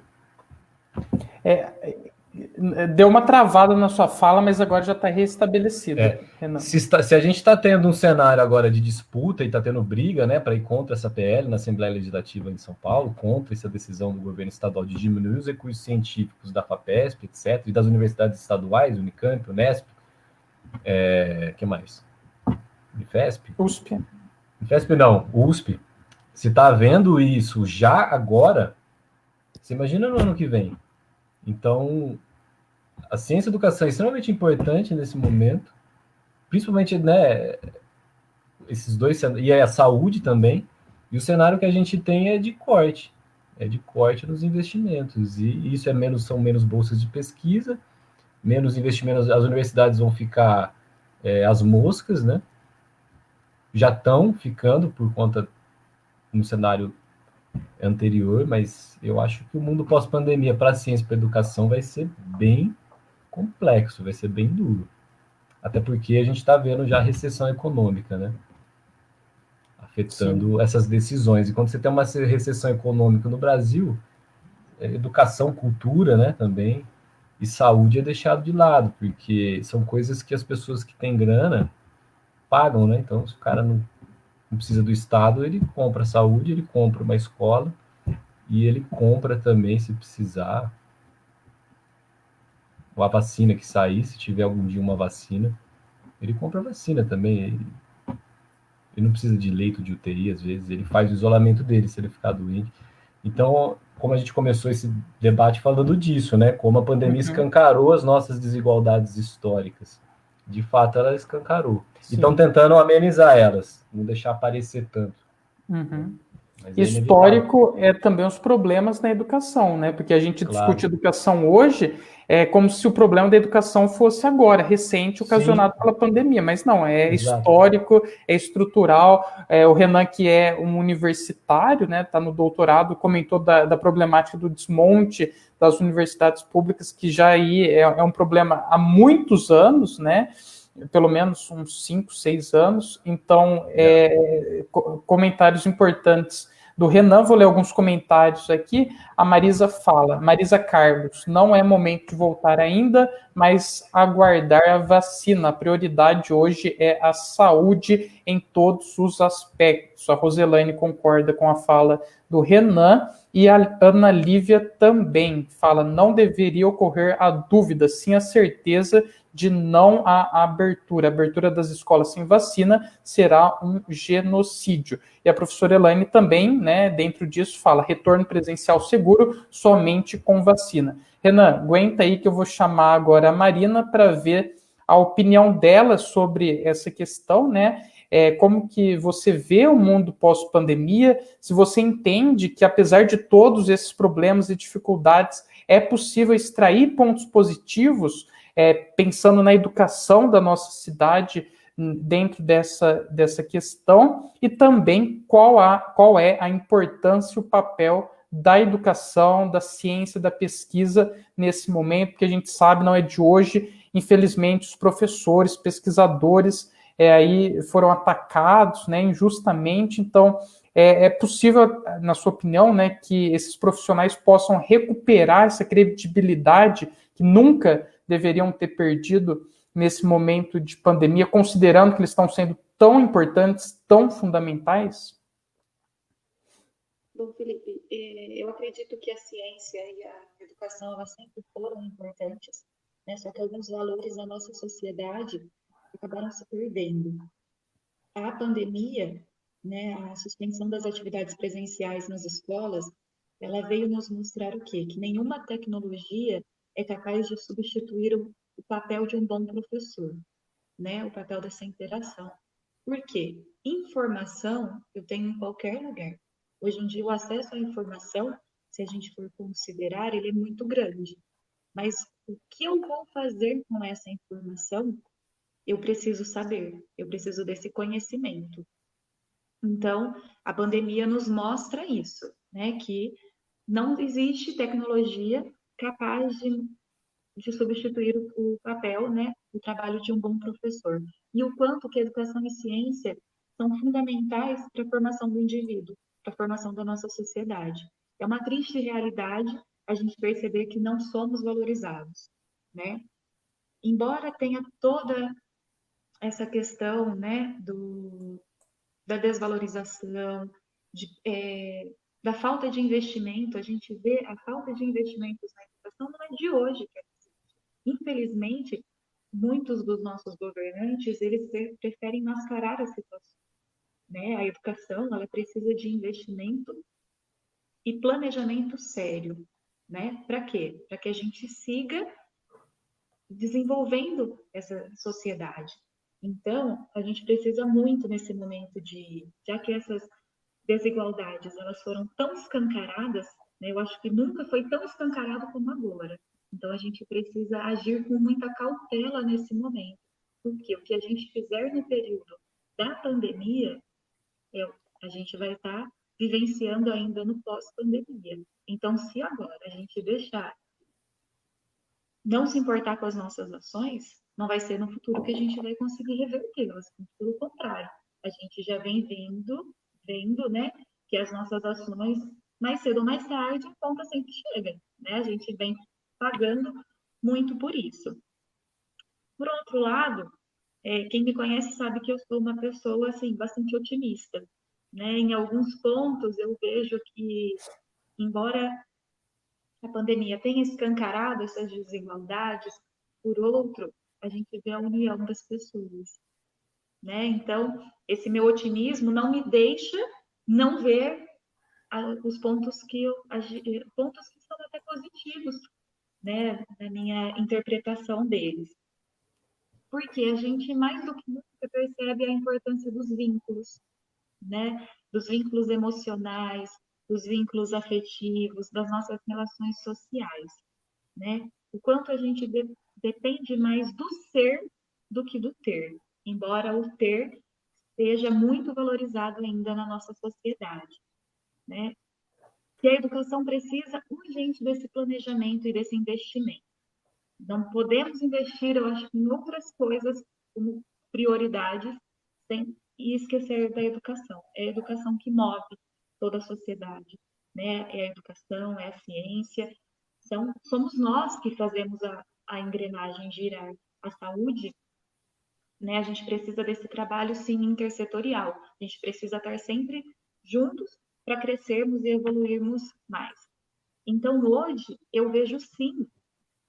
Deu uma travada na sua fala, mas agora já está restabelecida, Renan. Se a gente está tendo um cenário agora de disputa e está tendo briga, né, para ir contra essa PL na Assembleia Legislativa em São Paulo, contra essa decisão do governo estadual de diminuir os recursos científicos da FAPESP, etc., e das universidades estaduais, Unicamp, Unesp, que mais? Unifesp? USP. Unifesp não, USP. Se está havendo isso já agora, você imagina no ano que vem. Então, a ciência e a educação é extremamente importante nesse momento, principalmente, né, esses dois, e a saúde também, e o cenário que a gente tem é de corte nos investimentos, e isso são menos bolsas de pesquisa, menos investimentos, as universidades vão ficar as moscas, né, já estão ficando por conta no cenário anterior, mas eu acho que o mundo pós-pandemia para a ciência e para a educação vai ser bem complexo, vai ser bem duro. Até porque a gente está vendo já a recessão econômica, né? Afetando Sim. essas decisões. E quando você tem uma recessão econômica no Brasil, educação, cultura, né, também, e saúde é deixado de lado, porque são coisas que as pessoas que têm grana pagam, né? Então, se o cara não precisa do Estado, ele compra saúde, ele compra uma escola, e ele compra também, se precisar, a vacina que sair, se tiver algum dia uma vacina, ele compra a vacina também. Ele não precisa de leito de UTI, às vezes, ele faz o isolamento dele se ele ficar doente. Então, como a gente começou esse debate falando disso, né? Como a pandemia escancarou as nossas desigualdades históricas. De fato, ela escancarou. Sim. E estão tentando amenizar elas, não deixar aparecer tanto. Histórico é também os problemas na educação, né? Porque a gente discute educação hoje como se o problema da educação fosse agora, recente, ocasionado pela pandemia, mas não, histórico, é estrutural. O Renan, que é um universitário, né, está no doutorado, comentou da problemática do desmonte das universidades públicas, que já aí é um problema há muitos anos, né? Pelo menos uns 5, 6 anos. Então, comentários importantes do Renan, vou ler alguns comentários aqui. A Marisa fala, Marisa Carlos, não é momento de voltar ainda, mas aguardar a vacina. A prioridade hoje é a saúde em todos os aspectos. A Roselaine concorda com a fala do Renan, e a Ana Lívia também fala, não deveria ocorrer a dúvida, sim a certeza de não a abertura. A abertura das escolas sem vacina será um genocídio. E a professora Elaine também, né, dentro disso, fala retorno presencial seguro somente com vacina. Renan, aguenta aí que eu vou chamar agora a Marina para ver a opinião dela sobre essa questão, né? Como que você vê o mundo pós-pandemia, se você entende que, apesar de todos esses problemas e dificuldades, é possível extrair pontos positivos, pensando na educação da nossa cidade dentro dessa questão, e também qual é a importância e o papel da educação, da ciência, da pesquisa nesse momento, que a gente sabe não é de hoje, infelizmente os professores, pesquisadores aí foram atacados, né, injustamente. Então, é possível, na sua opinião, né, que esses profissionais possam recuperar essa credibilidade que nunca deveriam ter perdido nesse momento de pandemia, considerando que eles estão sendo tão importantes, tão fundamentais? Bom, Felipe, eu acredito que a ciência e a educação elas sempre foram importantes, né? Só que alguns valores da nossa sociedade acabaram se perdendo. A pandemia, né, a suspensão das atividades presenciais nas escolas, ela veio nos mostrar o quê? Que nenhuma tecnologia é capaz de substituir o papel de um bom professor. né, o papel dessa interação. Por quê? Informação eu tenho em qualquer lugar. Hoje em dia, o acesso à informação, se a gente for considerar, ele é muito grande. Mas o que eu vou fazer com essa informação, eu preciso saber, eu preciso desse conhecimento. Então, a pandemia nos mostra isso, né? Que não existe tecnologia capaz de substituir o papel, né? O trabalho de um bom professor. E o quanto que educação e ciência são fundamentais para a formação do indivíduo, para a formação da nossa sociedade. É uma triste realidade a gente perceber que não somos valorizados, né? Embora tenha toda essa questão, né, da desvalorização, de, da falta de investimento, a gente vê a falta de investimentos na educação não é de hoje que infelizmente, muitos dos nossos governantes, eles preferem mascarar a situação, né? A educação, ela precisa de investimento e planejamento sério, né? Para quê? Para que a gente siga desenvolvendo essa sociedade. Então, a gente precisa muito nesse momento já que essas desigualdades elas foram tão escancaradas, né? Eu acho que nunca foi tão escancarado como agora. Então, a gente precisa agir com muita cautela nesse momento, porque o que a gente fizer no período da pandemia, a gente vai estar vivenciando ainda no pós-pandemia. Então, se agora a gente deixar não se importar com as nossas ações, não vai ser no futuro que a gente vai conseguir revertê-las. Pelo contrário, a gente já vem vendo, né, que as nossas ações, mais cedo ou mais tarde, a conta sempre chega, né? A gente vem pagando muito por isso. Por outro lado, quem me conhece sabe que eu sou uma pessoa, assim, bastante otimista, né? Em alguns pontos eu vejo que, embora a pandemia tenha escancarado essas desigualdades, por outro, a gente vê a união das pessoas, né? Então, esse meu otimismo não me deixa não ver os pontos pontos que são até positivos, né, na minha interpretação deles. Porque a gente mais do que nunca percebe a importância dos vínculos, né? Dos vínculos emocionais, dos vínculos afetivos, das nossas relações sociais, né? O quanto a gente depende mais do ser do que do ter, embora o ter seja muito valorizado ainda na nossa sociedade, né? E a educação precisa urgente desse planejamento e desse investimento. Não podemos investir, eu acho, em outras coisas como prioridades e esquecer da educação. É a educação que move toda a sociedade, né? É a educação, é a ciência. Somos nós que fazemos a engrenagem girar. A saúde, né? A gente precisa desse trabalho, sim, intersetorial. A gente precisa estar sempre juntos para crescermos e evoluirmos mais. Então, hoje, eu vejo, sim,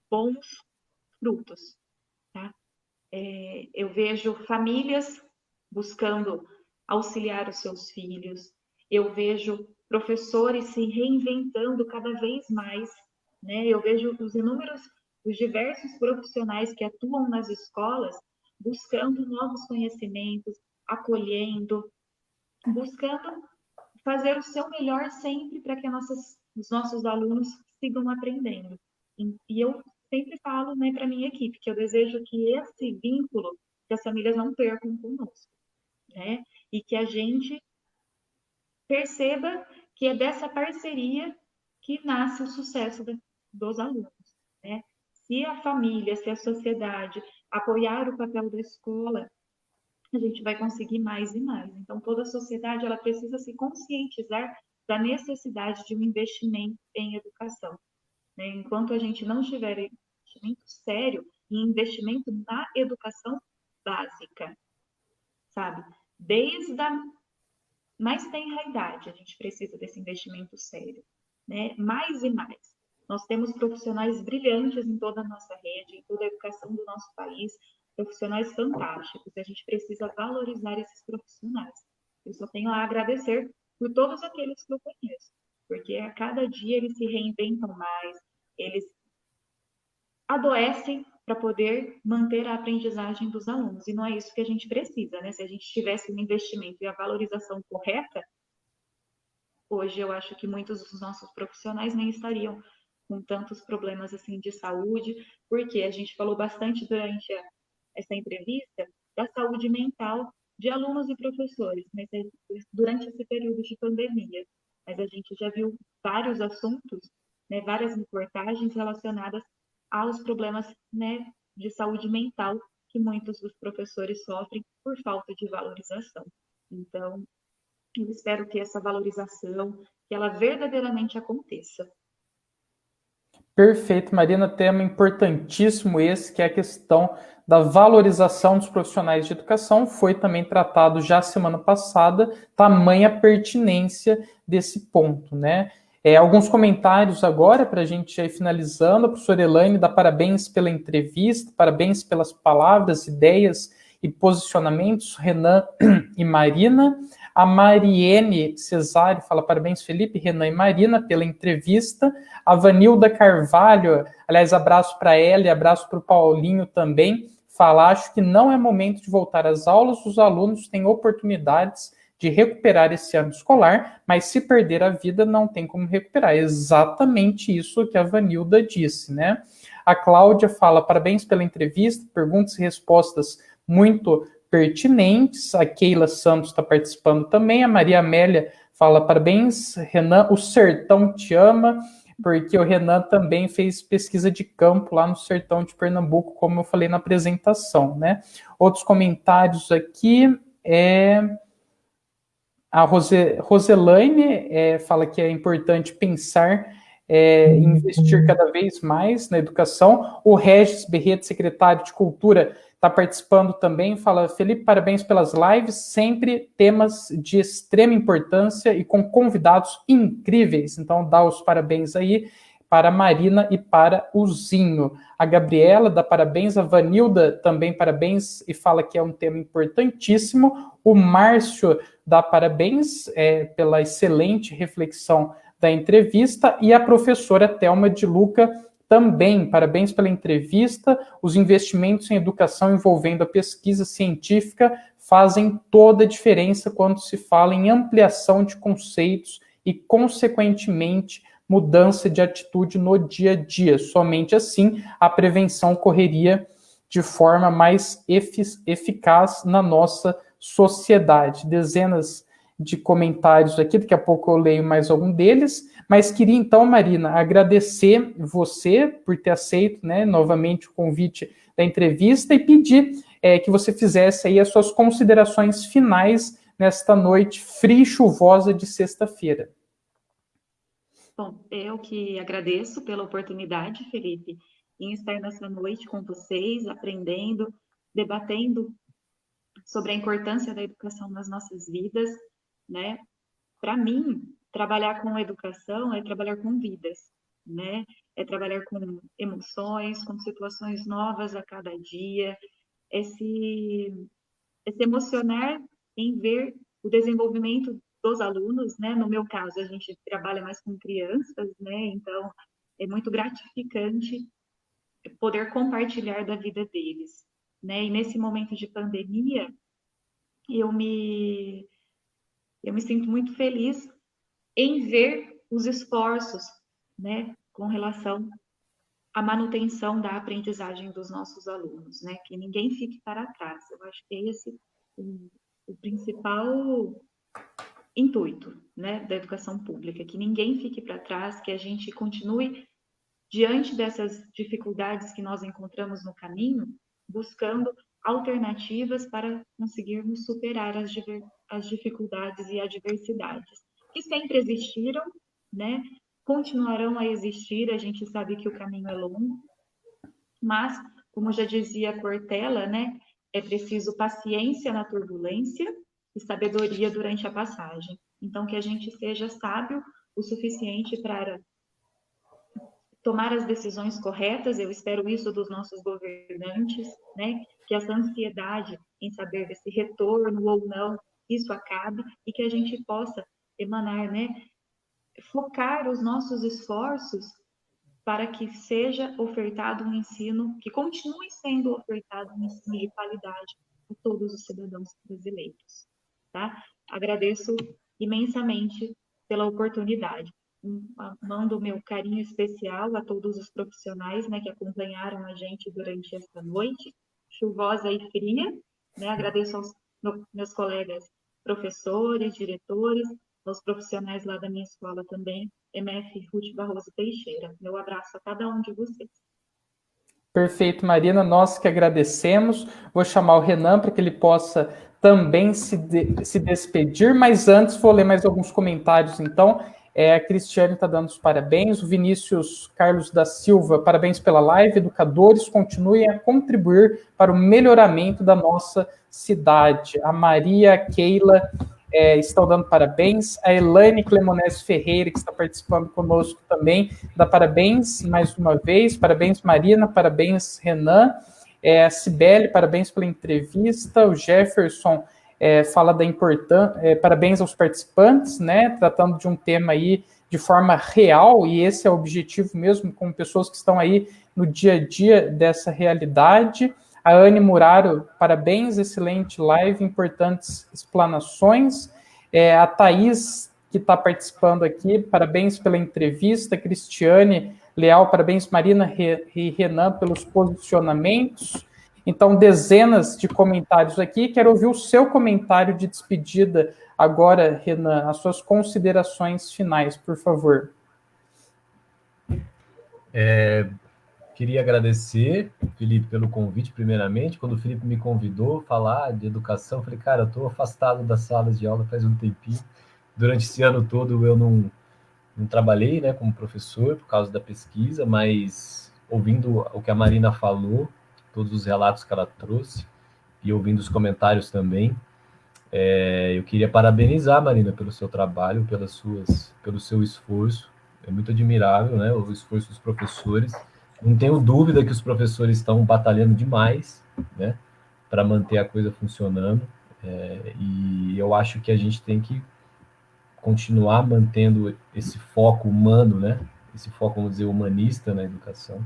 bons frutos, tá? Eu vejo famílias buscando auxiliar os seus filhos, eu vejo professores se reinventando cada vez mais, né? Eu vejo os diversos profissionais que atuam nas escolas buscando novos conhecimentos, acolhendo, buscando fazer o seu melhor sempre para que os nossos alunos sigam aprendendo. E eu sempre falo, né, para a minha equipe que eu desejo que esse vínculo, que as famílias não percam conosco, né? E que a gente perceba que é dessa parceria que nasce o sucesso dos alunos, né? Se a família, se a sociedade apoiar o papel da escola, a gente vai conseguir mais e mais. Então, toda a sociedade ela precisa se conscientizar da necessidade de um investimento em educação, né? Enquanto a gente não tiver investimento sério em investimento na educação básica, sabe? Desde a mais tenra idade, a gente precisa desse investimento sério, né? Mais e mais. Nós temos profissionais brilhantes em toda a nossa rede, em toda a educação do nosso país, profissionais fantásticos. A gente precisa valorizar esses profissionais. Eu só tenho a agradecer por todos aqueles que eu conheço, porque a cada dia eles se reinventam mais, eles adoecem para poder manter a aprendizagem dos alunos. E não é isso que a gente precisa, né? Se a gente tivesse um investimento e a valorização correta, hoje eu acho que muitos dos nossos profissionais nem estariam com tantos problemas assim de saúde, porque a gente falou bastante durante essa entrevista da saúde mental de alunos e professores, mas durante esse período de pandemia. Mas a gente já viu vários assuntos, né, várias reportagens relacionadas aos problemas, né, de saúde mental que muitos dos professores sofrem por falta de valorização. Então, eu espero que essa valorização, que ela verdadeiramente aconteça. Perfeito, Marina. Tema importantíssimo esse, que é a questão da valorização dos profissionais de educação. Foi também tratado já semana passada, tamanha pertinência desse ponto, né? Alguns comentários agora, para a gente ir finalizando. A professora Elaine dá parabéns pela entrevista, parabéns pelas palavras, ideias e posicionamentos, Renan e Marina. A Mariene Cesari fala parabéns, Felipe, Renan e Marina, pela entrevista. A Vanilda Carvalho, aliás, abraço para ela e abraço para o Paulinho também, fala, acho que não é momento de voltar às aulas, os alunos têm oportunidades de recuperar esse ano escolar, mas se perder a vida não tem como recuperar. É exatamente isso que a Vanilda disse, né? A Cláudia fala, parabéns pela entrevista, perguntas e respostas muito pertinentes. A Keila Santos está participando também. A Maria Amélia fala, parabéns, Renan, o sertão te ama, porque o Renan também fez pesquisa de campo lá no sertão de Pernambuco, como eu falei na apresentação, né? Outros comentários aqui, a Roselaine fala que é importante pensar investir cada vez mais na educação. O Regis Berreto, secretário de Cultura, está participando também, fala, Felipe, parabéns pelas lives, sempre temas de extrema importância e com convidados incríveis. Então, dá os parabéns aí para a Marina e para o Zinho. A Gabriela dá parabéns, a Vanilda também parabéns e fala que é um tema importantíssimo. O Márcio dá parabéns pela excelente reflexão da entrevista, e a professora Thelma de Luca também, parabéns pela entrevista. Os investimentos em educação envolvendo a pesquisa científica fazem toda a diferença quando se fala em ampliação de conceitos e, consequentemente, mudança de atitude no dia a dia. Somente assim a prevenção ocorreria de forma mais eficaz na nossa sociedade. Dezenas de comentários aqui, daqui a pouco eu leio mais algum deles, mas queria então, Marina, agradecer você por ter aceito, né, novamente o convite da entrevista e pedir que você fizesse aí as suas considerações finais nesta noite fria e chuvosa de sexta-feira. Bom, eu que agradeço pela oportunidade, Felipe, em estar nessa noite com vocês, aprendendo, debatendo sobre a importância da educação nas nossas vidas, né? Para mim, trabalhar com educação é trabalhar com vidas, né? É trabalhar com emoções, com situações novas a cada dia, é se emocionar em ver o desenvolvimento dos alunos, né? No meu caso, a gente trabalha mais com crianças, né? Então, é muito gratificante poder compartilhar da vida deles, né? E nesse momento de pandemia, eu me sinto muito feliz em ver os esforços, né, com relação à manutenção da aprendizagem dos nossos alunos, né? Que ninguém fique para trás. Eu acho que é esse o principal intuito, né, da educação pública, que ninguém fique para trás, que a gente continue diante dessas dificuldades que nós encontramos no caminho, buscando alternativas para conseguirmos superar as dificuldades e adversidades, que sempre existiram, né? Continuarão a existir, a gente sabe que o caminho é longo, mas, como já dizia Cortella, né, é preciso paciência na turbulência e sabedoria durante a passagem. Então, que a gente seja sábio o suficiente para tomar as decisões corretas, eu espero isso dos nossos governantes, né? Que essa ansiedade em saber desse retorno ou não, isso acabe e que a gente possa emanar, né? Focar os nossos esforços para que seja ofertado um ensino, que continue sendo ofertado um ensino de qualidade a todos os cidadãos brasileiros. Tá? Agradeço imensamente pela oportunidade. Mando o meu carinho especial a todos os profissionais, né, que acompanharam a gente durante esta noite, chuvosa e fria. Né? Agradeço aos meus colegas professores, diretores, aos profissionais lá da minha escola também, MF Ruth Barroso Teixeira. Meu abraço a cada um de vocês. Perfeito, Marina. Nós que agradecemos. Vou chamar o Renan para que ele possa também se despedir, mas antes vou ler mais alguns comentários, então. A Cristiane está dando os parabéns, o Vinícius Carlos da Silva, parabéns pela live, educadores, continuem a contribuir para o melhoramento da nossa cidade. A Maria Keila estão dando parabéns, a Elaine Clemonese Ferreira, que está participando conosco também, dá parabéns mais uma vez, parabéns Marina, parabéns Renan, a Cibele, parabéns pela entrevista, o Jefferson fala da importância, parabéns aos participantes, né, tratando de um tema aí de forma real, e esse é o objetivo mesmo, com pessoas que estão aí no dia a dia dessa realidade. A Anne Muraro, parabéns, excelente live, importantes explanações. A Thaís, que está participando aqui, parabéns pela entrevista. Cristiane Leal, parabéns, Marina e Renan, pelos posicionamentos. Então, dezenas de comentários aqui. Quero ouvir o seu comentário de despedida agora, Renan, as suas considerações finais, por favor. Queria agradecer, Felipe, pelo convite, primeiramente. Quando o Felipe me convidou a falar de educação, eu falei, cara, eu estou afastado das salas de aula faz um tempinho. Durante esse ano todo eu não trabalhei, né, como professor por causa da pesquisa, mas ouvindo o que a Marina falou, todos os relatos que ela trouxe, e ouvindo os comentários também, eu queria parabenizar, Marina, pelo seu trabalho, pelo seu esforço. É muito admirável, né, o esforço dos professores. Não tenho dúvida que os professores estão batalhando demais, né, para manter a coisa funcionando, e eu acho que a gente tem que continuar mantendo esse foco humano, né, esse foco, vamos dizer, humanista na educação,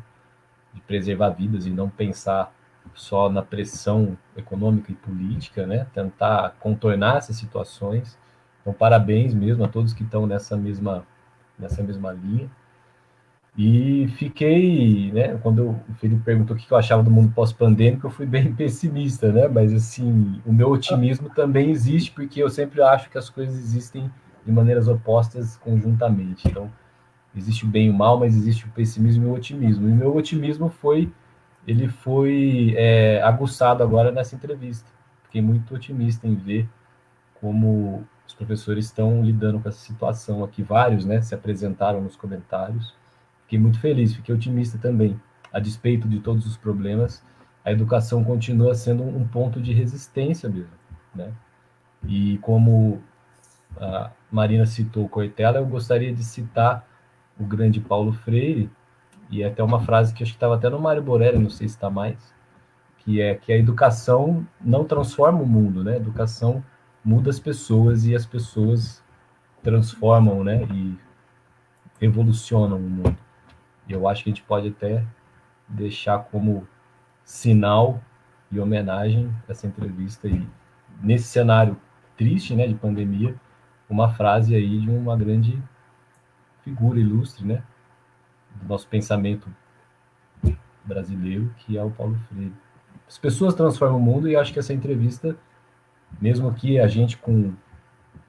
de preservar vidas e não pensar só na pressão econômica e política, né, tentar contornar essas situações. Então, parabéns mesmo a todos que estão nessa mesma linha. E fiquei, né, quando o Felipe perguntou o que eu achava do mundo pós-pandêmico, eu fui bem pessimista, né, mas assim, o meu otimismo também existe, porque eu sempre acho que as coisas existem de maneiras opostas conjuntamente. Então, existe o bem e o mal, mas existe o pessimismo e o otimismo. E o meu otimismo foi aguçado agora nessa entrevista. Fiquei muito otimista em ver como os professores estão lidando com essa situação aqui. Vários, né, se apresentaram nos comentários. Fiquei muito feliz, fiquei otimista também. A despeito de todos os problemas, a educação continua sendo um ponto de resistência mesmo, né? E como a Marina citou o Cortella, eu gostaria de citar o grande Paulo Freire, e até uma frase que acho que estava até no Mário Borelli, não sei se está mais, que é que a educação não transforma o mundo, né? A educação muda as pessoas e as pessoas transformam, né? E evolucionam o mundo. E eu acho que a gente pode até deixar como sinal e homenagem essa entrevista aí, nesse cenário triste, né, de pandemia, uma frase aí de uma grande figura ilustre, né, do nosso pensamento brasileiro, que é o Paulo Freire. As pessoas transformam o mundo, e acho que essa entrevista, mesmo que a gente com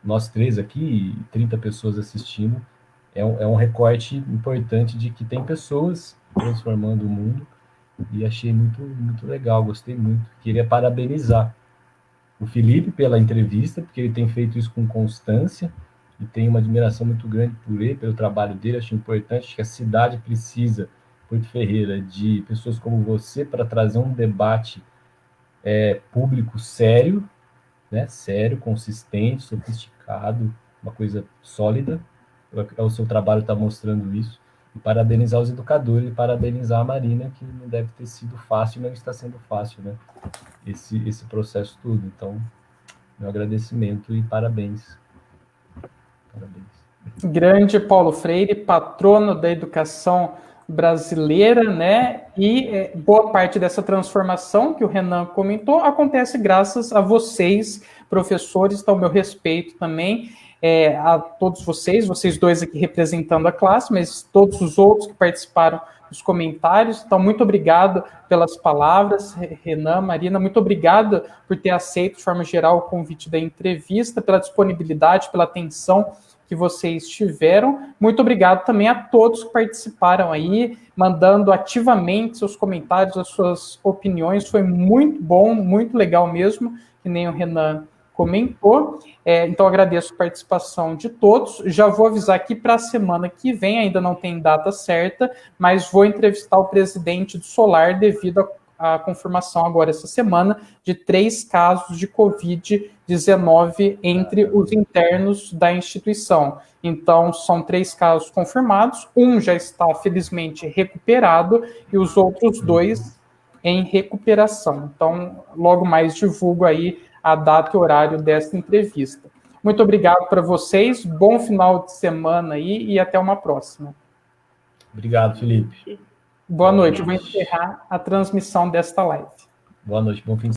nós três aqui, 30 pessoas assistindo, é um recorte importante de que tem pessoas transformando o mundo, e achei muito, muito legal, gostei muito. Queria parabenizar o Felipe pela entrevista, porque ele tem feito isso com constância, e tenho uma admiração muito grande por ele, pelo trabalho dele. Acho importante, acho que a cidade precisa, Porto Ferreira, de pessoas como você para trazer um debate público sério, né? Sério, consistente, sofisticado, uma coisa sólida. O seu trabalho está mostrando isso. E parabenizar os educadores, e parabenizar a Marina, que não deve ter sido fácil, não está sendo fácil, né? Esse processo todo. Então, meu agradecimento e parabéns. Parabéns. Grande Paulo Freire, patrono da educação brasileira, né? E boa parte dessa transformação que o Renan comentou acontece graças a vocês, professores. Então, meu respeito também a todos vocês dois aqui representando a classe, mas todos os outros que participaram dos comentários. Então, muito obrigado pelas palavras, Renan, Marina, muito obrigado por ter aceito, de forma geral, o convite da entrevista, pela disponibilidade, pela atenção que vocês tiveram. Muito obrigado também a todos que participaram aí, mandando ativamente seus comentários, as suas opiniões. Foi muito bom, muito legal mesmo, que nem o Renan comentou. Então, agradeço a participação de todos. Já vou avisar aqui para a semana que vem, ainda não tem data certa, mas vou entrevistar o presidente do Solar devido a confirmação agora essa semana de 3 casos de Covid-19 entre os internos da instituição. Então, são 3 casos confirmados, um já está felizmente recuperado e os outros 2 em recuperação. Então, logo mais divulgo aí a data e horário desta entrevista. Muito obrigado para vocês, bom final de semana aí e até uma próxima. Obrigado, Felipe. Boa noite. Eu vou encerrar a transmissão desta live. Boa noite, bom fim de